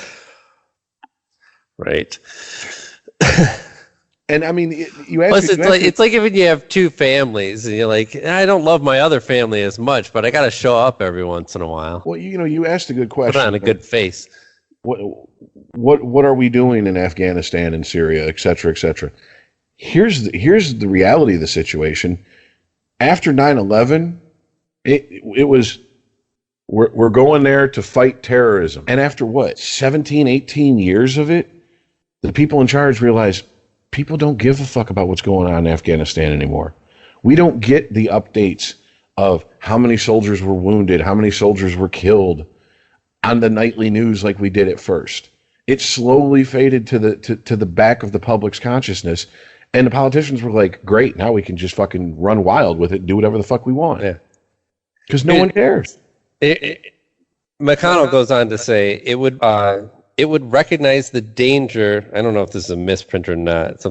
Right. And I mean, it's like if you have two families and you're like, I don't love my other family as much, but I got to show up every once in a while. Well, you asked a good question. Put on a good face. What are we doing in Afghanistan and Syria, et cetera, et cetera? Here's the reality of the situation. After 9/11, it was we're going there to fight terrorism. And after 17, 18 years of it, the people in charge realized people don't give a fuck about what's going on in Afghanistan anymore. We don't get the updates of how many soldiers were wounded, how many soldiers were killed on the nightly news like we did at first. It slowly faded to the back of the public's consciousness, and the politicians were like, great, now we can just fucking run wild with it and do whatever the fuck we want. Yeah. Because no one cares. McConnell goes on to say it would recognize the danger. I don't know if this is a misprint or not.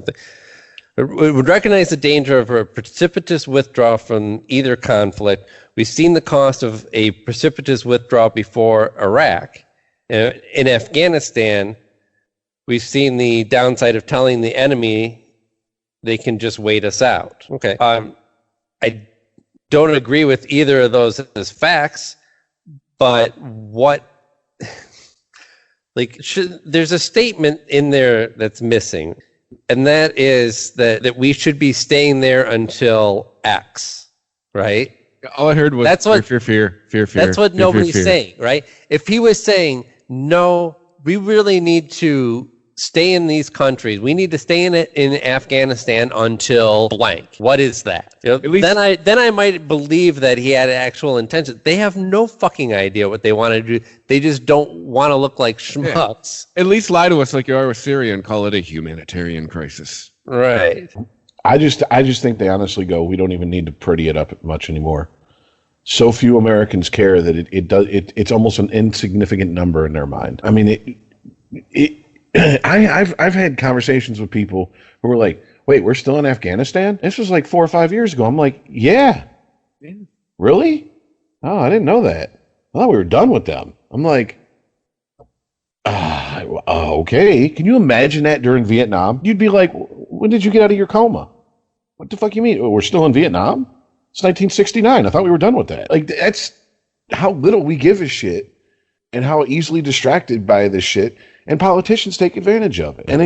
It would recognize the danger of a precipitous withdrawal from either conflict. We've seen the cost of a precipitous withdrawal before Iraq. In Afghanistan, we've seen the downside of telling the enemy they can just wait us out. Okay. I don't agree with either of those as facts, but there's a statement in there that's missing, and that is that we should be staying there until X, right? All I heard was fear. That's what nobody's saying, right? If he was saying, no, we really need to stay in these countries. We need to stay in Afghanistan until blank. What is that? Then I might believe that he had actual intention. They have no fucking idea what they want to do. They just don't want to look like schmucks. Yeah. At least lie to us like you are with Syria and call it a humanitarian crisis. Right. I just think they honestly go, we don't even need to pretty it up much anymore. so few Americans care that it's almost an insignificant number in their mind. I mean, I've had conversations with people who were like, wait, we're still in Afghanistan? This was like 4 or 5 years ago. I'm like, yeah. Really? Oh, I didn't know that. I thought we were done with them. I'm like, okay. Can you imagine that during Vietnam? You'd be like, when did you get out of your coma? What the fuck you mean? We're still in Vietnam? It's 1969. I thought we were done with that. Like, that's how little we give a shit and how easily distracted by this shit. And politicians take advantage of it. And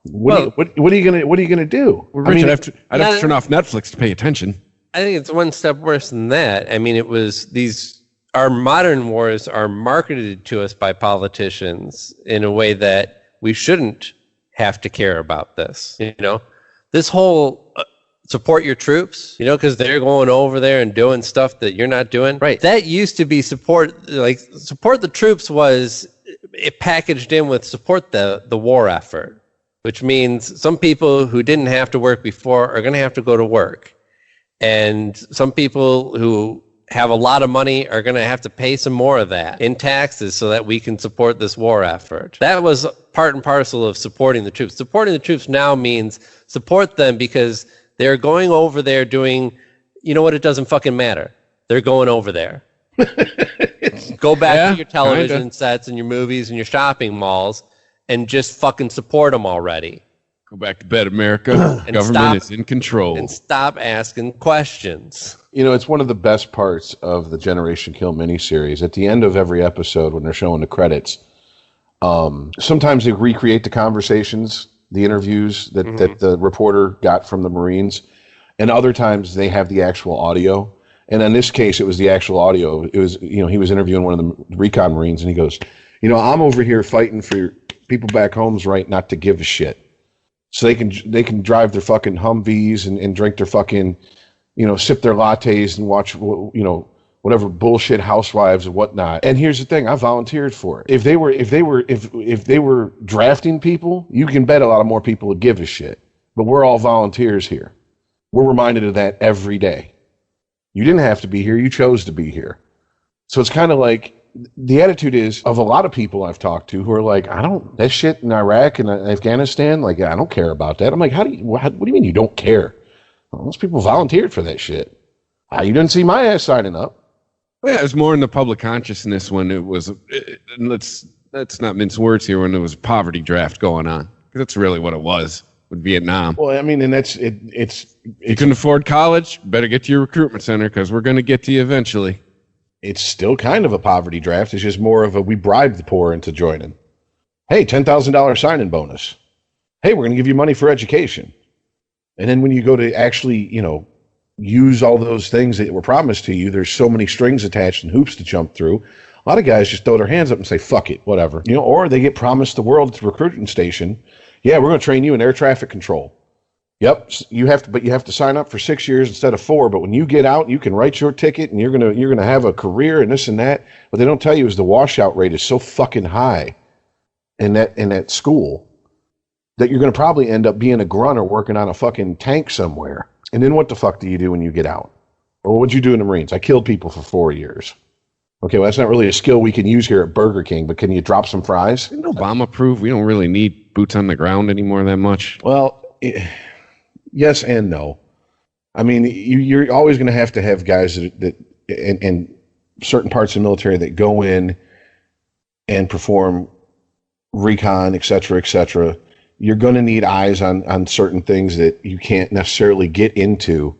what are you gonna do? Well, Rich, I'd have to turn off Netflix to pay attention. I think it's one step worse than that. I mean, our modern wars are marketed to us by politicians in a way that we shouldn't have to care about this. You know, this whole support your troops, you know, because they're going over there and doing stuff that you're not doing. Right. That used to be support the troops was it packaged in with support the war effort, which means some people who didn't have to work before are going to have to go to work. And some people who have a lot of money are going to have to pay some more of that in taxes so that we can support this war effort. That was part and parcel of supporting the troops. Supporting the troops now means support them because they're going over there doing, you know what, it doesn't fucking matter. They're going over there. Go back to your television sets and your movies and your shopping malls and just fucking support them already. Go back to bed, America. Government is in control. And stop asking questions. You know, it's one of the best parts of the Generation Kill miniseries. At the end of every episode, when they're showing the credits, sometimes they recreate the conversations, the interviews that the reporter got from the Marines, and other times they have the actual audio. And in this case, it was the actual audio. It was, you know, he was interviewing one of the recon Marines, and he goes, you know, I'm over here fighting for people back home's right not to give a shit. So they can drive their fucking Humvees and drink their fucking, you know, sip their lattes and watch, you know, whatever bullshit Housewives and whatnot. And here's the thing, I volunteered for it. If they were drafting people, you can bet a lot of more people would give a shit. But we're all volunteers here. We're reminded of that every day. You didn't have to be here, you chose to be here. So it's kind of like the attitude is of a lot of people I've talked to who are like, that shit in Iraq and Afghanistan, like, I don't care about that. I'm like, what do you mean you don't care? Well, most people volunteered for that shit. You didn't see my ass signing up. Well, it was more in the public consciousness when it was, let's not mince words here, when there was a poverty draft going on. Because that's really what it was with Vietnam. Well, I mean, and it's you couldn't afford college, better get to your recruitment center because we're going to get to you eventually. It's still kind of a poverty draft. It's just more of we bribe the poor into joining. Hey, $10,000 sign-in bonus. Hey, we're going to give you money for education. And then when you go to actually, you know, use all those things that were promised to you, there's so many strings attached and hoops to jump through. A lot of guys just throw their hands up and say, fuck it, whatever. You know, or they get promised the world at the recruiting station. Yeah, we're going to train you in air traffic control. Yep, you have to sign up for 6 years instead of 4. But when you get out, you can write your ticket, and you're gonna have a career and this and that. What they don't tell you is the washout rate is so fucking high in that school that you're gonna probably end up being a grunt or working on a fucking tank somewhere. And then what the fuck do you do when you get out? Well, what'd you do in the Marines? I killed people for 4 years. Okay, well, that's not really a skill we can use here at Burger King, but can you drop some fries? Didn't Obama prove we don't really need boots on the ground anymore that much? Well, yes and no. I mean, you're always going to have guys that in certain parts of the military that go in and perform recon, et cetera, et cetera. You're going to need eyes on certain things that you can't necessarily get into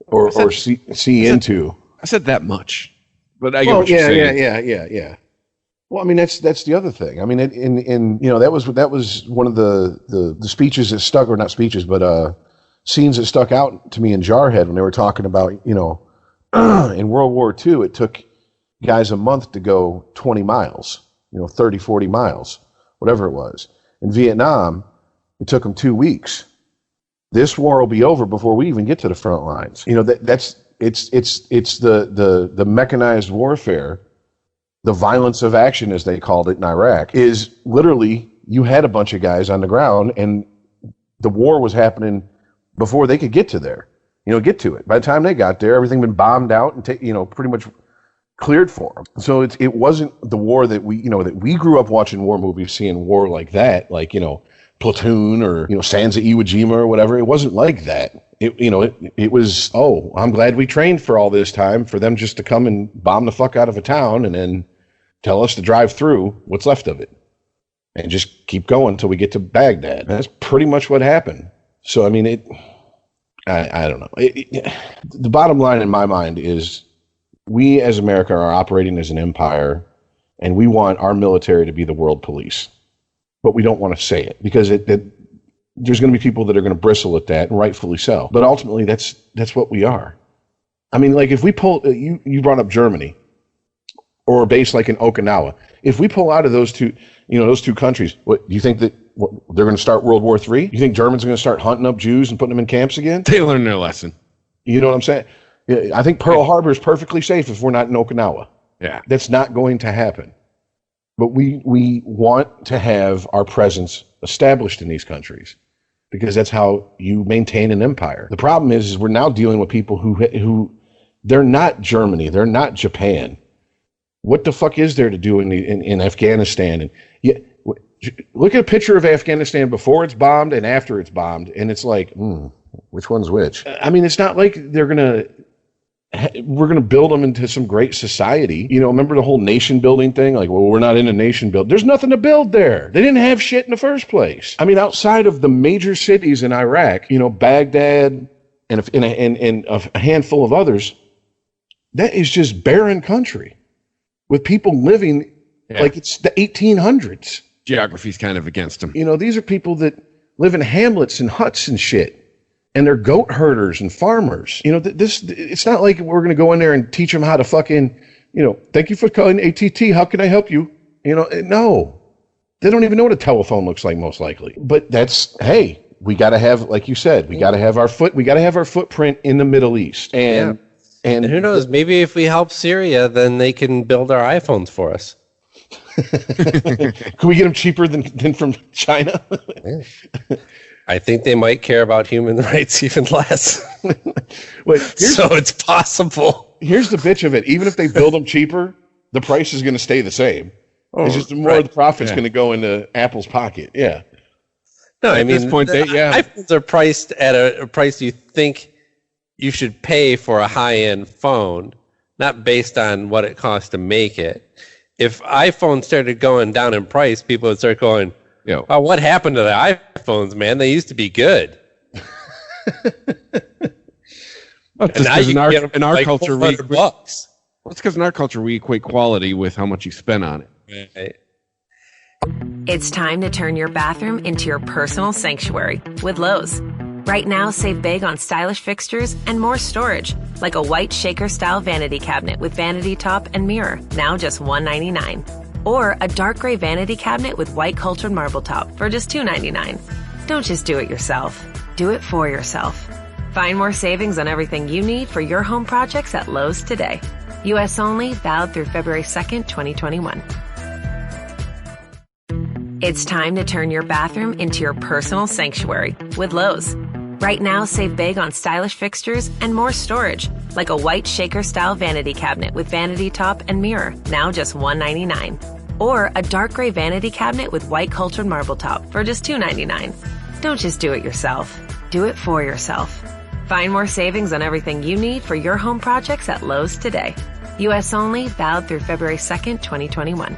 or see into. I said that much, but I get what you're saying. Yeah. Well, I mean, that's the other thing. I mean, in you know, that was one of the speeches that stuck, or not speeches, but scenes that stuck out to me in Jarhead when they were talking about, you know, in World War II, it took guys a month to go 20 miles, you know, 30, 40 miles, whatever it was. In Vietnam, it took them 2 weeks. This war will be over before we even get to the front lines. You know, it's the mechanized warfare, the violence of action, as they called it in Iraq, is literally you had a bunch of guys on the ground and the war was happening before they could get to there. get to it. By the time they got there, everything had been bombed out and pretty much cleared for them. So it wasn't the war that we grew up watching war movies, seeing war like that, like, Platoon or, Sands of Iwo Jima or whatever. It wasn't like that. It was, I'm glad we trained for all this time for them just to come and bomb the fuck out of a town and then tell us to drive through what's left of it and just keep going until we get to Baghdad. And that's pretty much what happened. So, I mean, I don't know. The bottom line in my mind is we as America are operating as an empire, and we want our military to be the world police. But we don't want to say it because there's going to be people that are going to bristle at that, and rightfully so. But ultimately, that's what we are. I mean, like if we pull, you brought up Germany or a base like in Okinawa. If we pull out of those two countries, what do you think that they're going to start World War III? You think Germans are going to start hunting up Jews and putting them in camps again? They learned their lesson. You know what I'm saying? Yeah, I think Pearl Harbor is perfectly safe if we're not in Okinawa. Yeah, that's not going to happen. But we want to have our presence established in these countries because that's how you maintain an empire. The problem is we're now dealing with people who they're not Germany, they're not Japan. What the fuck is there to do in Afghanistan? And look at a picture of Afghanistan before it's bombed and after it's bombed, and it's like, which one's which? I mean, it's not like we're going to build them into some great society. Remember the whole nation building thing? Like, well, we're not in a nation build. There's nothing to build there. They didn't have shit in the first place. I mean, outside of the major cities in Iraq, Baghdad and a handful of others, that is just barren country with people living like it's the 1800s. Geography's kind of against them. These are people that live in hamlets and huts and shit. And they're goat herders and farmers. It's not like we're going to go in there and teach them how to fucking, thank you for calling ATT. How can I help you? No. They don't even know what a telephone looks like, most likely. But we got to have, like you said, we got to have our footprint in the Middle East. And who knows? Maybe if we help Syria, then they can build our iPhones for us. Can we get them cheaper than from China? I think they might care about human rights even less. So it's possible. Here's the bitch of it. Even if they build them cheaper, the price is going to stay the same. It's just more of the profit's going to go into Apple's pocket. Yeah. No, at this point, iPhones are priced at a price you think you should pay for a high-end phone, not based on what it costs to make it. If iPhones started going down in price, people would start going, oh, what happened to the iPhones, man? They used to be good. In our culture, that's because in our culture we equate quality with how much you spend on it. Right. It's time to turn your bathroom into your personal sanctuary with Lowe's. Right now, save big on stylish fixtures and more storage, like a white shaker-style vanity cabinet with vanity top and mirror, now just $199. Or a dark gray vanity cabinet with white cultured marble top for just $299. Don't just do it yourself. Do it for yourself. Find more savings on everything you need for your home projects at Lowe's today. U.S. only, valid through February 2nd, 2021. It's time to turn your bathroom into your personal sanctuary with Lowe's. Right now, save big on stylish fixtures and more storage, like a white shaker-style vanity cabinet with vanity top and mirror, now just $199. Or a dark gray vanity cabinet with white cultured marble top for just $299. Don't just do it yourself. Do it for yourself. Find more savings on everything you need for your home projects at Lowe's today. U.S. only, valid through February 2nd, 2021.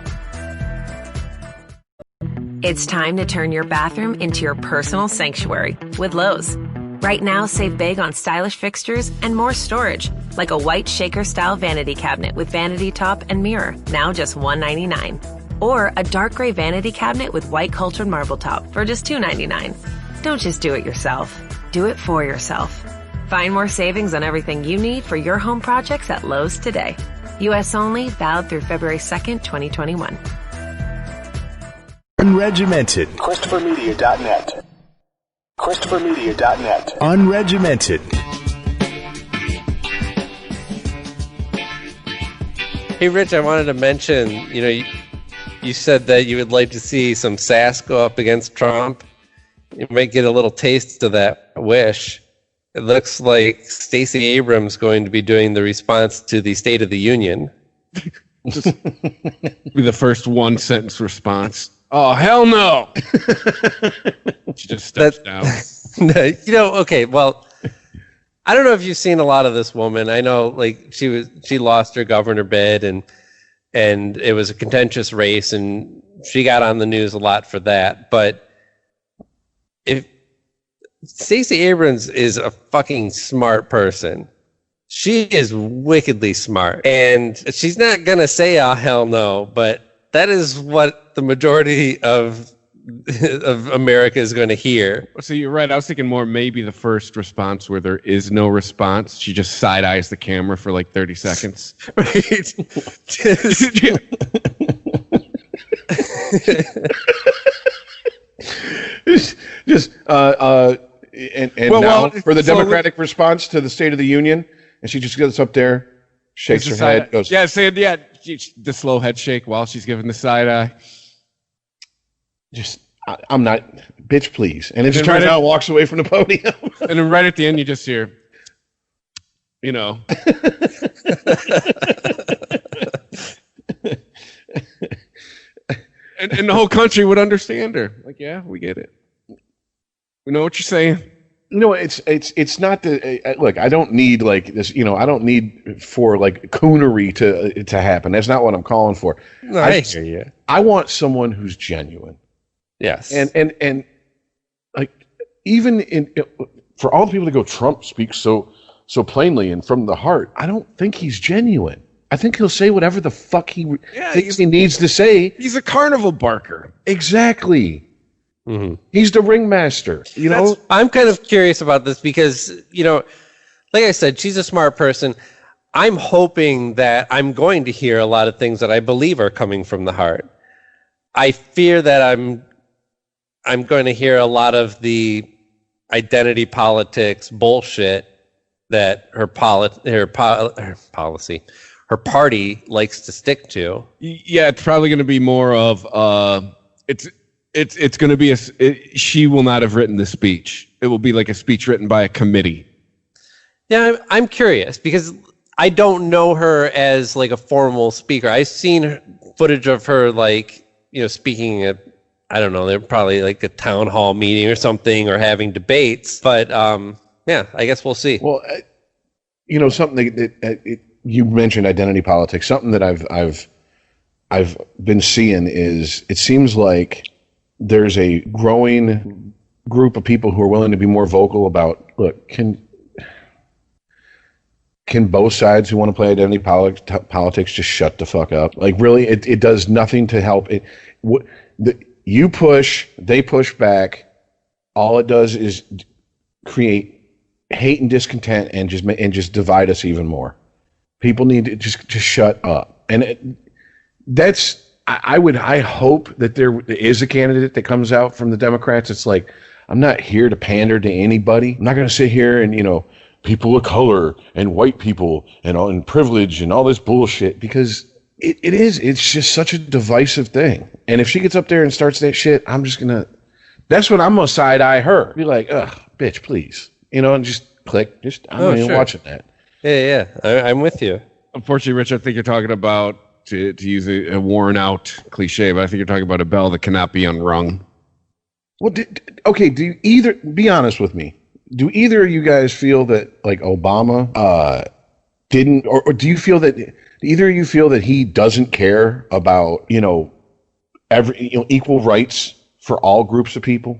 It's time to turn your bathroom into your personal sanctuary with Lowe's. Right now, save big on stylish fixtures and more storage, like a white shaker-style vanity cabinet with vanity top and mirror, now just $199. Or a dark gray vanity cabinet with white cultured marble top for just $299. Don't just do it yourself. Do it for yourself. Find more savings on everything you need for your home projects at Lowe's today. U.S. only, valid through February 2nd, 2021. Unregimented. ChristopherMedia.net. ChristopherMedia.net. Unregimented. Hey, Rich, I wanted to mention, you said that you would like to see some sass go up against Trump. You might get a little taste of that wish It looks like Stacey Abrams going to be doing the response to the State of the Union. Just be the first one sentence response. Oh, hell no. She just steps down. Okay, well, I don't know if you've seen a lot of this woman. I know, like, she lost her governor bid, and it was a contentious race, and she got on the news a lot for that. But if Stacey Abrams is a fucking smart person, she is wickedly smart, and she's not gonna say "oh hell no," but that is what the majority of America is going to hear. So you're right. I was thinking more maybe the first response where there is no response. She just side eyes the camera for like 30 seconds. Right? For the Democratic response to the State of the Union, and she just gets up there, shakes her head, goes, the slow head shake while she's giving the side eye. I'm not, bitch, please. And it just turns out walks away from the podium. And then right at the end, you just hear, you know. and the whole country would understand her. Like, yeah, we get it. We know what you're saying. No, it's not the look. I don't need like this. I don't need for like coonery to happen. That's not what I'm calling for. No, I hear you. I want someone who's genuine. Yes, and like even for all the people that go, Trump speaks so plainly and from the heart. I don't think he's genuine. I think he'll say whatever the fuck he thinks he needs to say. He's a carnival barker. Exactly. Mm-hmm. He's the ringmaster. I'm kind of curious about this because, like I said, she's a smart person. I'm hoping that I'm going to hear a lot of things that I believe are coming from the heart. I fear that I'm going to hear a lot of the identity politics bullshit that her party likes to stick to. Yeah, it's probably going to be more of It's going to be she will not have written the speech. It will be like a speech written by a committee. Yeah, I'm curious because I don't know her as like a formal speaker. I've seen footage of her speaking at, I don't know, they're probably like a town hall meeting or something or having debates. But yeah, I guess we'll see. Well, something that you mentioned identity politics. Something that I've been seeing is it seems like there's a growing group of people who are willing to be more vocal about, look, can both sides who want to play identity politics just shut the fuck up? Like, really, it does nothing to help. You push, they push back. All it does is create hate and discontent and just divide us even more. People need to just shut up. And I hope that there is a candidate that comes out from the Democrats. It's like, I'm not here to pander to anybody. I'm not going to sit here and, people of color and white people and privilege and all this bullshit, because it's just such a divisive thing. And if she gets up there and starts that shit, that's when I'm going to side eye her. Be like, ugh, bitch, please. And just click. I'm not even watching that. Yeah. I'm with you. Unfortunately, Rich, I think you're talking about, to use a worn out cliche, but I think you're talking about a bell that cannot be unrung. Well, be honest with me. Do either of you guys feel that like Obama didn't, or do you feel that either of you feel that he doesn't care about, equal rights for all groups of people?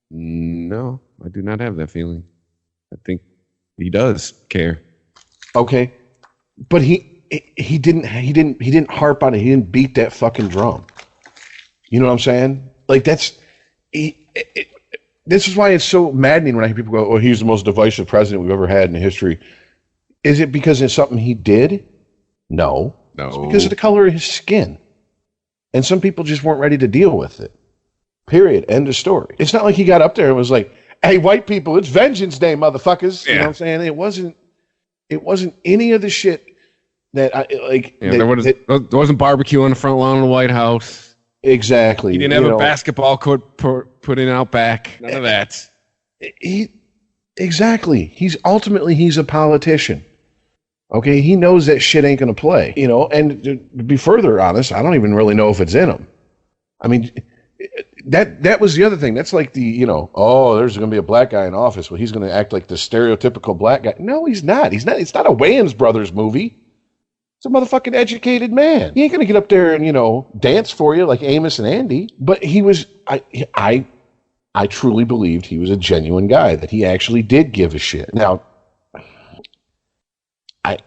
No, I do not have that feeling. I think he does care. Okay. But he didn't harp on it. He didn't beat that fucking drum. You know what I'm saying? Like this is why it's so maddening when I hear people go, "Oh, he's the most divisive president we've ever had in history." Is it because it's something he did? No. It's because of the color of his skin. And some people just weren't ready to deal with it. Period. End of story. It's not like he got up there and was like, "Hey, white people, it's Vengeance Day, motherfuckers." Yeah. You know what I'm saying? It wasn't any of the shit that I like. Yeah, there wasn't barbecue on the front lawn of the White House. Exactly. He didn't have a basketball court put in out back. None of that. Exactly. He's a politician. Okay, he knows that shit ain't gonna play, and to be further honest, I don't even really know if it's in him. I mean, that was the other thing. That's like there's gonna be a black guy in office. Well, he's gonna act like the stereotypical black guy. No, he's not. It's not a Wayans Brothers movie. It's a motherfucking educated man. He ain't gonna get up there and, dance for you like Amos and Andy. But he was, I truly believed he was a genuine guy, that he actually did give a shit. Now, I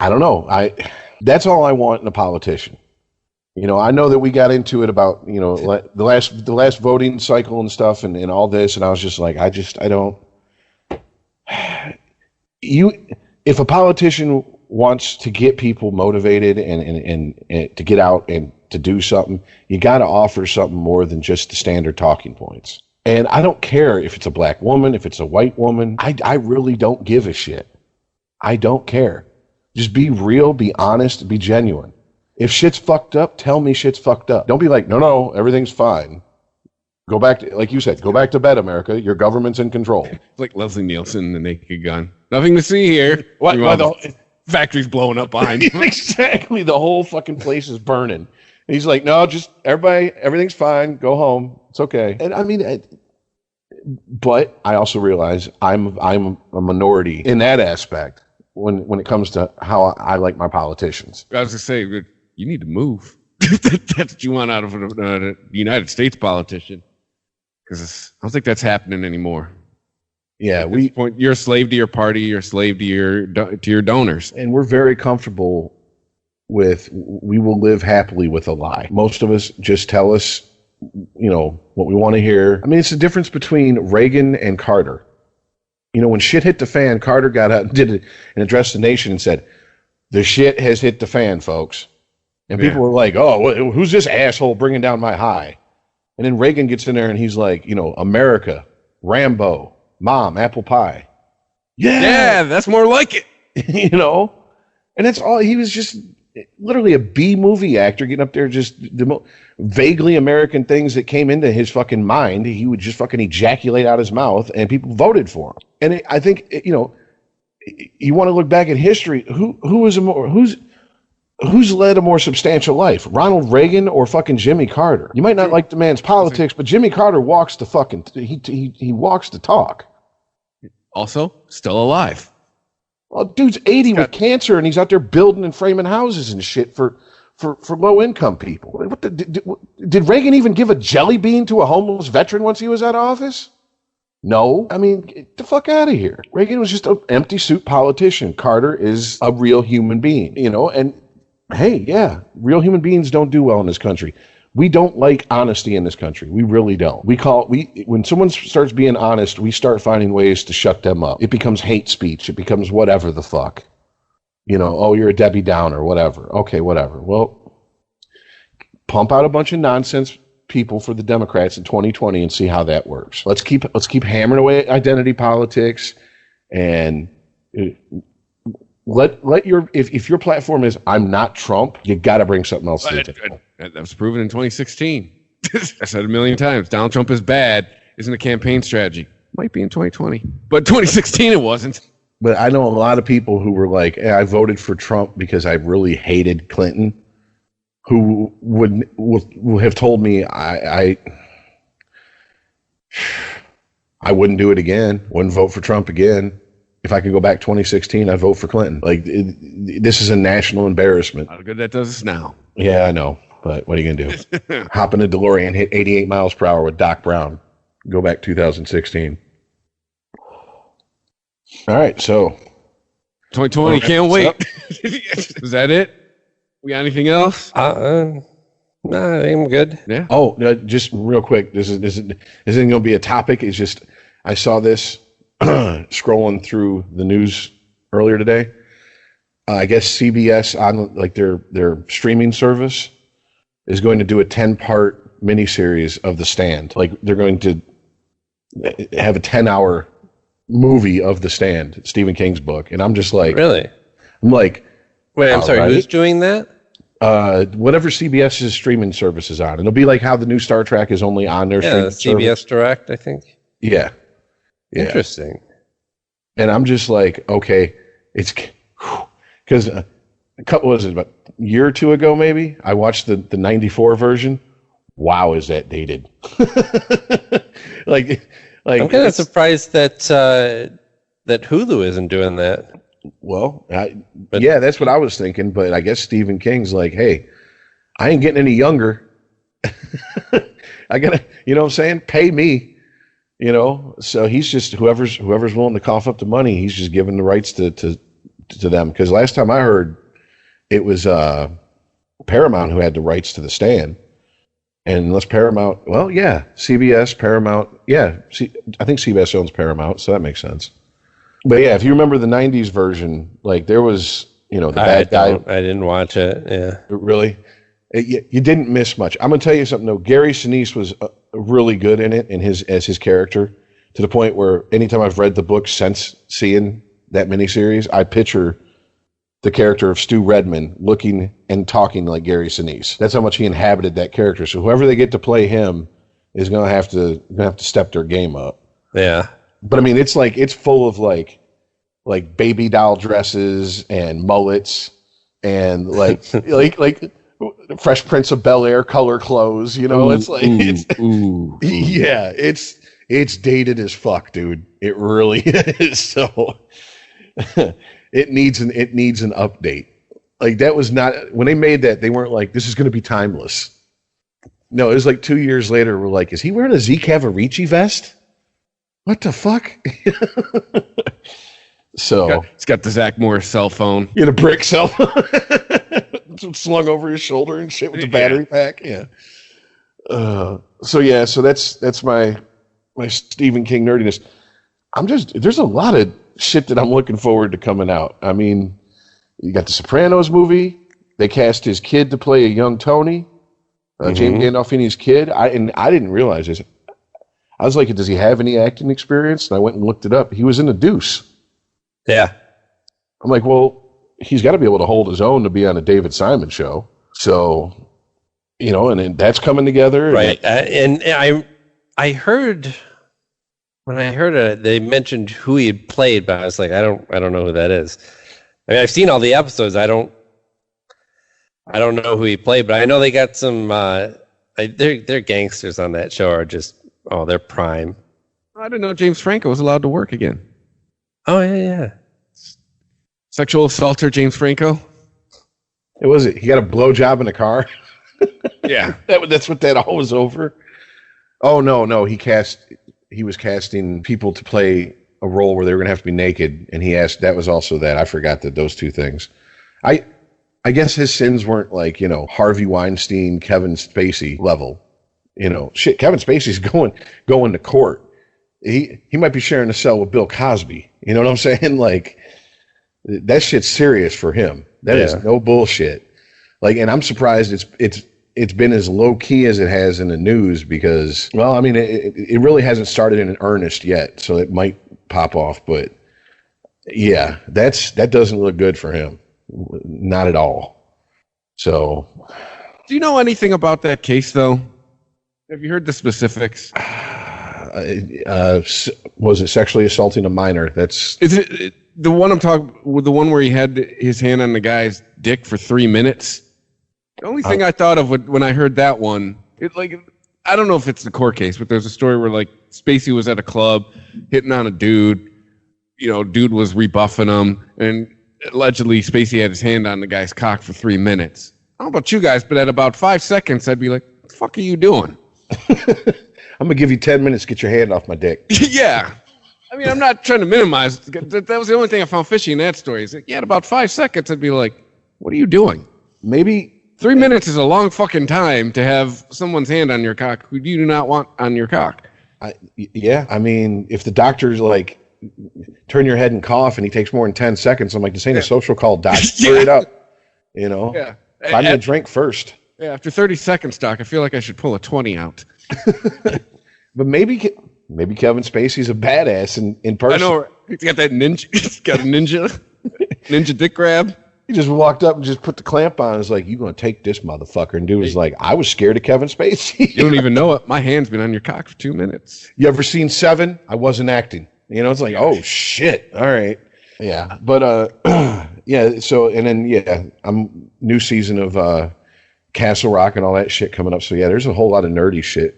don't know. That's all I want in a politician. I know that we got into it about, the last voting cycle and stuff and all this, and I was just like, I don't. If a politician wants to get people motivated and to get out and to do something, you got to offer something more than just the standard talking points. And I don't care if it's a black woman, if it's a white woman. I really don't give a shit. I don't care. Just be real, be honest, be genuine. If shit's fucked up, tell me shit's fucked up. Don't be like, no, everything's fine. Go back to, like you said, go back to bed, America. Your government's in control. It's like Leslie Nielsen, The Naked Gun. Nothing to see here. What? The factory's blowing up behind you. Exactly. The whole fucking place is burning. And he's like, no, just everything's fine. Go home. It's okay. And I mean, but I also realize I'm a minority in that aspect when it comes to how I like my politicians. I was going to say, you need to move. That's what you want out of a United States politician. Because I don't think that's happening anymore. Yeah, at this point, you're a slave to your party. You're a slave to your donors, and we're very comfortable with. We will live happily with a lie. Most of us just tell us, what we want to hear. I mean, it's the difference between Reagan and Carter. When shit hit the fan, Carter got out and did it and addressed the nation and said, "The shit has hit the fan, folks." And people were like, "Oh, who's this asshole bringing down my high?" And then Reagan gets in there and he's like, America, Rambo, Mom, apple pie. Yeah, that's more like it. And that's all. He was just literally a B movie actor getting up there, just the vaguely American things that came into his fucking mind. He would just fucking ejaculate out his mouth, and people voted for him. And I think, you want to look back at history. Who's led a more substantial life, Ronald Reagan or fucking Jimmy Carter? You might not like the man's politics, but Jimmy Carter walks the fucking he walks the talk. Also, still alive. Well, dude's 80 with cancer, and he's out there building and framing houses and shit for low income people. Did Reagan even give a jelly bean to a homeless veteran once he was out of office? No. I mean, get the fuck out of here. Reagan was just an empty suit politician. Carter is a real human being, and hey, yeah, real human beings don't do well in this country. We don't like honesty in this country. We really don't. When someone starts being honest, we start finding ways to shut them up. It becomes hate speech. It becomes whatever the fuck. You're a Debbie Downer, whatever. Okay, whatever. Well, pump out a bunch of nonsense people for the Democrats in 2020 and see how that works. Let's keep hammering away at identity politics and let your if your platform is I'm not Trump, you got to bring something else to the table. That was proven in 2016. I said it a million times. Donald Trump is bad. Isn't a campaign strategy. Might be in 2020, but 2016 it wasn't. But I know a lot of people who were like, hey, I voted for Trump because I really hated Clinton, who would have told me I wouldn't do it again. Wouldn't vote for Trump again. If I could go back 2016, I'd vote for Clinton. Like, this is a national embarrassment. How good that does us now. Yeah, I know. But what are you going to do? Hop in a DeLorean, hit 88 miles per hour with Doc Brown. Go back 2016. All right, so. 2020, can't wait. Is that it? We got anything else? No, I'm good. Yeah. Oh, just real quick. This isn't going to be a topic. It's just, I saw this scrolling through the news earlier today. I guess CBS on like their streaming service is going to do a 10-part miniseries of The Stand. Like they're going to have a 10-hour movie of The Stand, Stephen King's book. And I'm just like, really? I'm like, wait, I'm sorry, right. Who's doing that? Whatever CBS's streaming service is on. It'll be like how the new Star Trek is only on their streaming CBS service. Direct, I think. Yeah. Interesting. And I'm just like, okay, it's because a couple, was it about a year or two ago, maybe I watched the 94 version. Wow, is that dated? like I'm kind of surprised that that Hulu isn't doing that. Well, yeah, that's what I was thinking. But I guess Stephen King's like, hey, I ain't getting any younger. I gotta, you know what I'm saying? Pay me. You know, so he's just whoever's willing to cough up the money, he's just giving the rights to them. Because last time I heard, it was Paramount who had the rights to The Stand, and unless Paramount, well, yeah, CBS, Paramount, yeah, I think CBS owns Paramount, so that makes sense. But yeah, if you remember the '90s version, like there was, you know, the bad guy. I didn't watch it. Yeah, really. You didn't miss much. I'm gonna tell you something though. Gary Sinise was really good in it, as his character, to the point where anytime I've read the book since seeing that miniseries, I picture the character of Stu Redman looking and talking like Gary Sinise. That's how much he inhabited that character. So whoever they get to play him is gonna have to step their game up. Yeah. But I mean, it's full of like baby doll dresses and mullets and like Fresh Prince of Bel-Air color clothes, you know. Yeah, it's dated as fuck, dude. It really is. So it needs an update. Like that was not, when they made that, they weren't like, this is going to be timeless. No, it was like 2 years later. We're like, is he wearing a Z Cavaricci vest? What the fuck? So it's got the Zach Morris cell phone. In a brick cell phone. Slung over his shoulder and shit with the battery pack. Yeah. So that's my Stephen King nerdiness. There's a lot of shit that I'm looking forward to coming out. I mean, you got the Sopranos movie. They cast his kid to play a young Tony, James Gandolfini's kid. I didn't realize this. I was like, does he have any acting experience? And I went and looked it up. He was in The Deuce. Yeah. I'm like, well, he's got to be able to hold his own to be on a David Simon show. So, you know, and then that's coming together. Right. And I heard, when I heard it, they mentioned who he had played, but I was like, I don't know who that is. I mean, I've seen all the episodes. I don't know who he played, but I know they got some, their gangsters on that show are just, they're prime. I didn't know James Franco was allowed to work again. Oh, yeah. Sexual assaulter James Franco. It was it. He got a blowjob in a car. Yeah, that's what that all was over. Oh no, he was casting people to play a role where they were going to have to be naked, and he asked. That was also that. I forgot that those two things. I guess his sins weren't like, you know, Harvey Weinstein, Kevin Spacey level. You know, shit. Kevin Spacey's going to court. He might be sharing a cell with Bill Cosby. You know what I'm saying? Like. That shit's serious for him. That is no bullshit. Like, and I'm surprised it's been as low key as it has in the news because, well, I mean, it really hasn't started in earnest yet, so it might pop off. But yeah, that doesn't look good for him, not at all. So, do you know anything about that case, though? Have you heard the specifics? Was it sexually assaulting a minor? Is it the one I'm talking with, the one where he had his hand on the guy's dick for 3 minutes? The only thing I thought of when I heard that one, I don't know if it's the court case, but there's a story where like Spacey was at a club hitting on a dude. You know, dude was rebuffing him, and allegedly Spacey had his hand on the guy's cock for 3 minutes. I don't know about you guys, but at about 5 seconds, I'd be like, "What the fuck are you doing?" I'm gonna give you 10 minutes to get your hand off my dick. Yeah. I mean, I'm not trying to minimize. That was the only thing I found fishy in that story. Is at about 5 seconds, I'd be like, "What are you doing?" Maybe 3 minutes is a long fucking time to have someone's hand on your cock who you do not want on your cock. Yeah. I mean, if the doctor's like, turn your head and cough, and he takes more than 10 seconds, I'm like, this ain't a social call, doc. Hurry it up. You know? Yeah. Find me a drink first. Yeah. After 30 seconds, doc, I feel like I should pull a 20 out. But maybe Kevin Spacey's a badass in person. I know. He's got that ninja. He's got a ninja dick grab. He just walked up and just put the clamp on. It's like, you going to take this motherfucker. And dude was like, I was scared of Kevin Spacey. You don't even know it. My hand's been on your cock for 2 minutes. You ever seen Seven? I wasn't acting. It's like, oh shit. All right. Yeah. But yeah, so and then I'm new season of Castle Rock and all that shit coming up. So yeah, there's a whole lot of nerdy shit.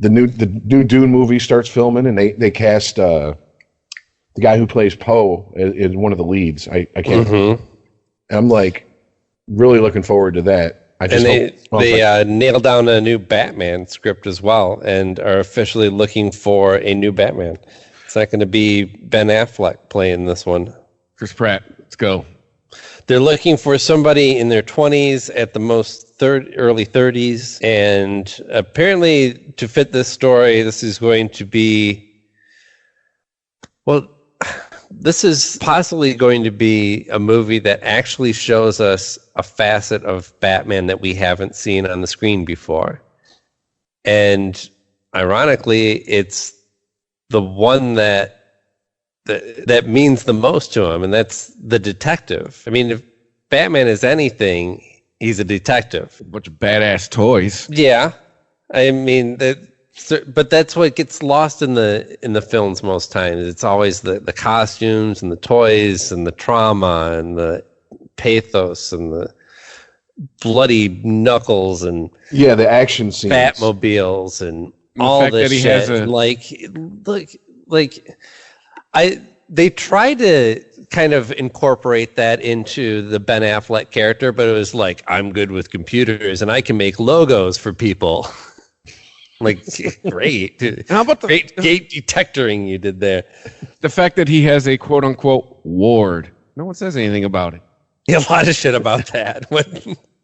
The new Dune movie starts filming, and they cast the guy who plays Poe is one of the leads. I can't. Mm-hmm. I'm like really looking forward to that. They nailed down a new Batman script as well, and are officially looking for a new Batman. It's not going to be Ben Affleck playing this one. Chris Pratt, let's go. They're looking for somebody in their 20s, at the most early 30s, and apparently to fit this story, this is going to be, this is possibly going to be a movie that actually shows us a facet of Batman that we haven't seen on the screen before. And ironically, it's the one that means the most to him, and that's the detective. I mean, if Batman is anything, he's a detective. A bunch of badass toys. Yeah. I mean, but that's what gets lost in the films most times. It's always the costumes and the toys and the trauma and the pathos and the bloody knuckles and the action scenes, Batmobiles and all this shit. They tried to kind of incorporate that into the Ben Affleck character, but it was like, I'm good with computers and I can make logos for people. Like, great. How about the great detectoring you did there? The fact that he has a quote unquote ward. No one says anything about it. Yeah, a lot of shit about that.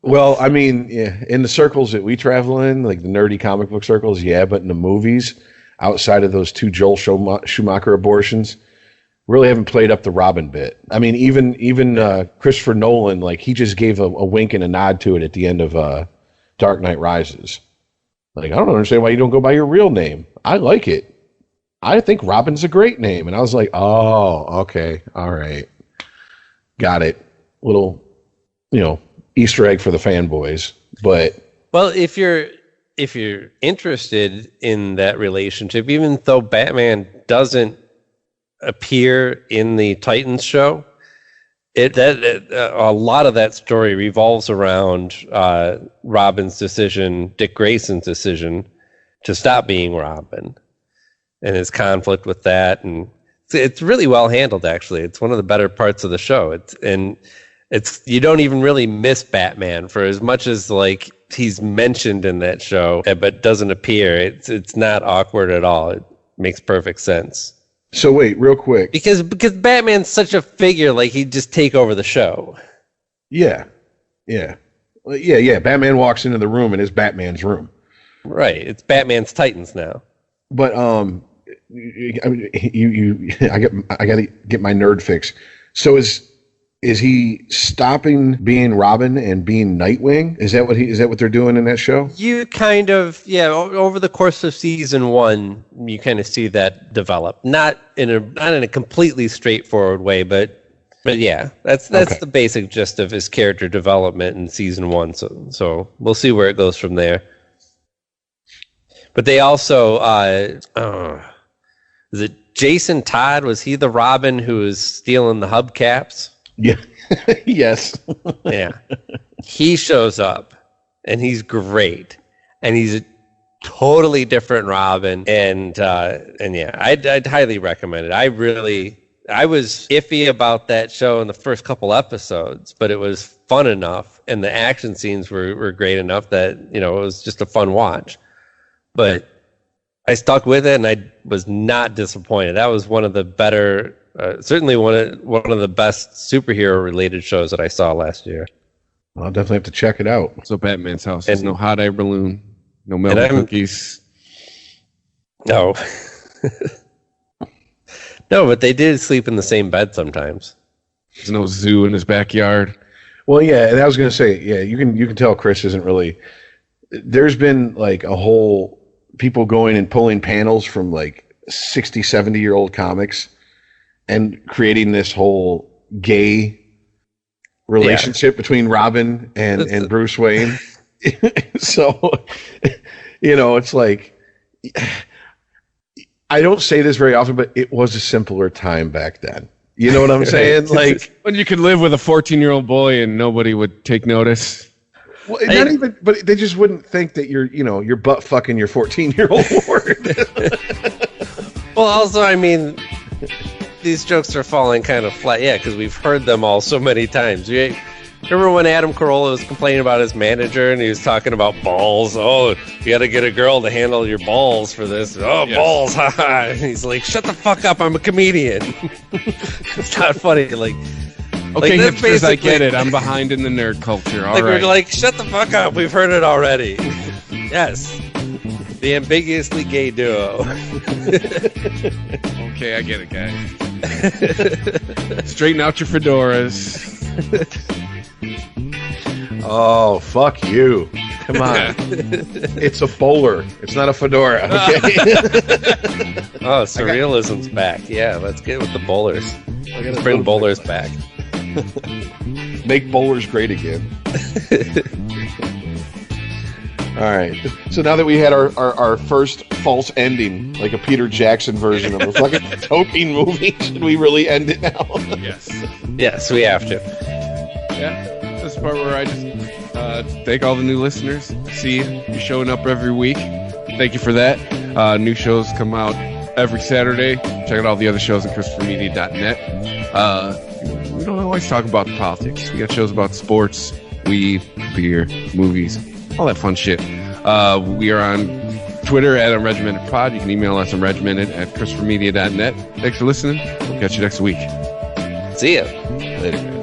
Well, I mean, in the circles that we travel in, like the nerdy comic book circles, but in the movies, outside of those two Joel Schumacher abortions, really haven't played up the Robin bit. I mean, even Christopher Nolan, like, he just gave a wink and a nod to it at the end of Dark Knight Rises. Like, I don't understand why you don't go by your real name. I like it. I think Robin's a great name. And I was like, oh, okay. All right. Got it. Little, Easter egg for the fanboys. But well, if you're interested in that relationship, even though Batman doesn't appear in the Titans show, a lot of that story revolves around Robin's decision, Dick Grayson's decision to stop being Robin, and his conflict with that, and it's really well handled. Actually, it's one of the better parts of the show. It's you don't even really miss Batman for as much as like he's mentioned in that show, but doesn't appear. It's not awkward at all. It makes perfect sense. So wait, real quick. Because Batman's such a figure, like he'd just take over the show. Yeah. Well, yeah. Batman walks into the room and it's Batman's room. Right. It's Batman's Titans now. But I got to get my nerd fix. So is he stopping being Robin and being Nightwing? Is that what they're doing in that show? You kind of, over the course of season 1, you kind of see that develop. Not in a completely straightforward way, but yeah, that's okay. The basic gist of his character development in season 1. So we'll see where it goes from there. But they also, is it Jason Todd? Was he the Robin who was stealing the hubcaps? Yeah. Yes. Yeah. He shows up and he's great. And he's a totally different Robin. And yeah, I'd highly recommend it. I was iffy about that show in the first couple episodes, but it was fun enough and the action scenes were great enough that, it was just a fun watch. But I stuck with it and I was not disappointed. That was one of the better certainly one of the best superhero-related shows that I saw last year. I'll definitely have to check it out. So Batman's house. There's no hot air balloon, no milk cookies. No. No, but they did sleep in the same bed sometimes. There's no zoo in his backyard. Well, yeah, and I was going to say, you can tell Chris isn't really... There's been like a whole... People going and pulling panels from like 60, 70-year-old comics and creating this whole gay relationship between Robin and Bruce Wayne. So, it's like, I don't say this very often, but it was a simpler time back then. You know what I'm saying? Like when you could live with a 14-year-old boy and nobody would take notice. Well, not even, but they just wouldn't think that you're butt fucking your 14-year-old ward. Well, also, I mean, these jokes are falling kind of flat. Yeah, because we've heard them all so many times. Remember when Adam Carolla was complaining about his manager and he was talking about balls? Oh, you got to get a girl to handle your balls for this. Oh, yes. Balls, haha. And he's like, shut the fuck up, I'm a comedian. It's not funny. Like, okay, hipsters, I get it. I'm behind in the nerd culture. All right. We're like, shut the fuck up. We've heard it already. Yes. The ambiguously gay duo. Okay, I get it, guys. Straighten out your fedoras. Oh, fuck you. Come on. It's a bowler. It's not a fedora. Okay? Oh, surrealism's back. Yeah, let's get with the bowlers. Let's bring bowlers back. Make bowlers great again. All right. So now that we had our first false ending, like a Peter Jackson version of a fucking Tolkien movie, should we really end it now? Yes. Yes, we have to. Yeah. This is the part where I just thank all the new listeners. See you showing up every week. Thank you for that. New shows come out every Saturday. Check out all the other shows at ChristopherMedia.net. We don't always talk about politics. We got shows about sports, weed, beer, movies, all that fun shit. We are on Twitter at UnregimentedPod. You can email us unregimented@ChristopherMedia.net. Thanks for listening. We'll catch you next week. See ya. Later, guys.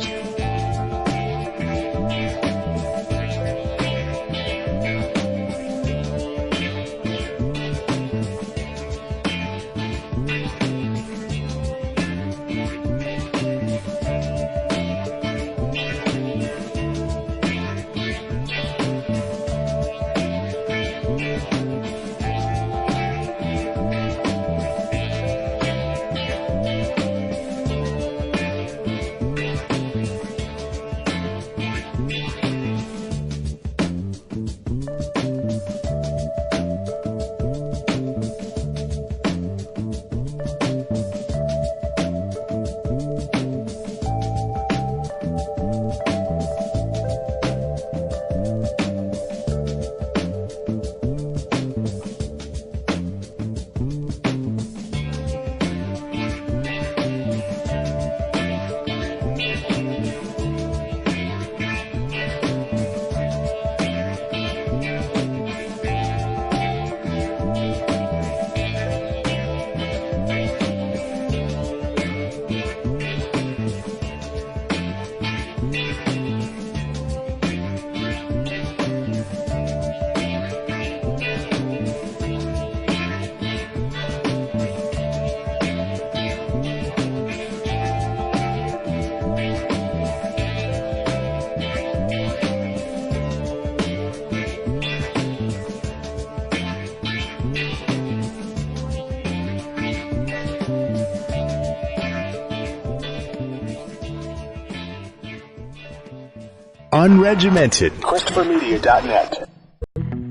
Unregimented. ChristopherMedia.net.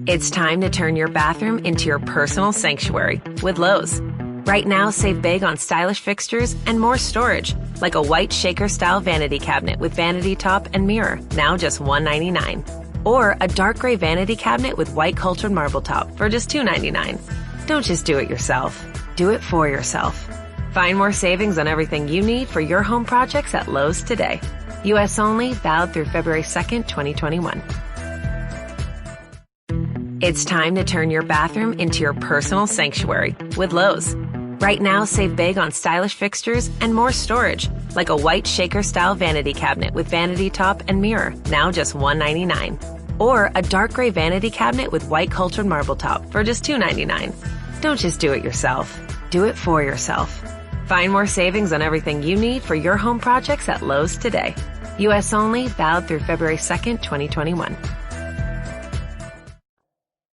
It's time to turn your bathroom into your personal sanctuary with Lowe's. Right now, save big on stylish fixtures and more storage, like a white shaker-style vanity cabinet with vanity top and mirror, now just $199. Or a dark gray vanity cabinet with white cultured marble top for just $299. Don't just do it yourself. Do it for yourself. Find more savings on everything you need for your home projects at Lowe's today. U.S. only, valid through February 2nd, 2021. It's time to turn your bathroom into your personal sanctuary with Lowe's. Right now, save big on stylish fixtures and more storage, like a white shaker-style vanity cabinet with vanity top and mirror, now just $199. Or a dark gray vanity cabinet with white cultured marble top for just $299. Don't just do it yourself. Do it for yourself. Find more savings on everything you need for your home projects at Lowe's today. U.S. only, valid through February 2nd, 2021.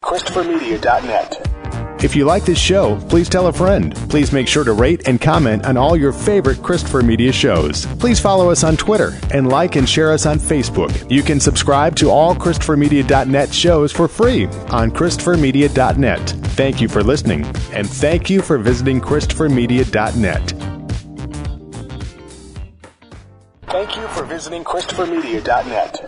ChristopherMedia.net. If you like this show, please tell a friend. Please make sure to rate and comment on all your favorite Christopher Media shows. Please follow us on Twitter and like and share us on Facebook. You can subscribe to all ChristopherMedia.net shows for free on ChristopherMedia.net. Thank you for listening, and thank you for visiting ChristopherMedia.net. Thank you for visiting ChristopherMedia.net.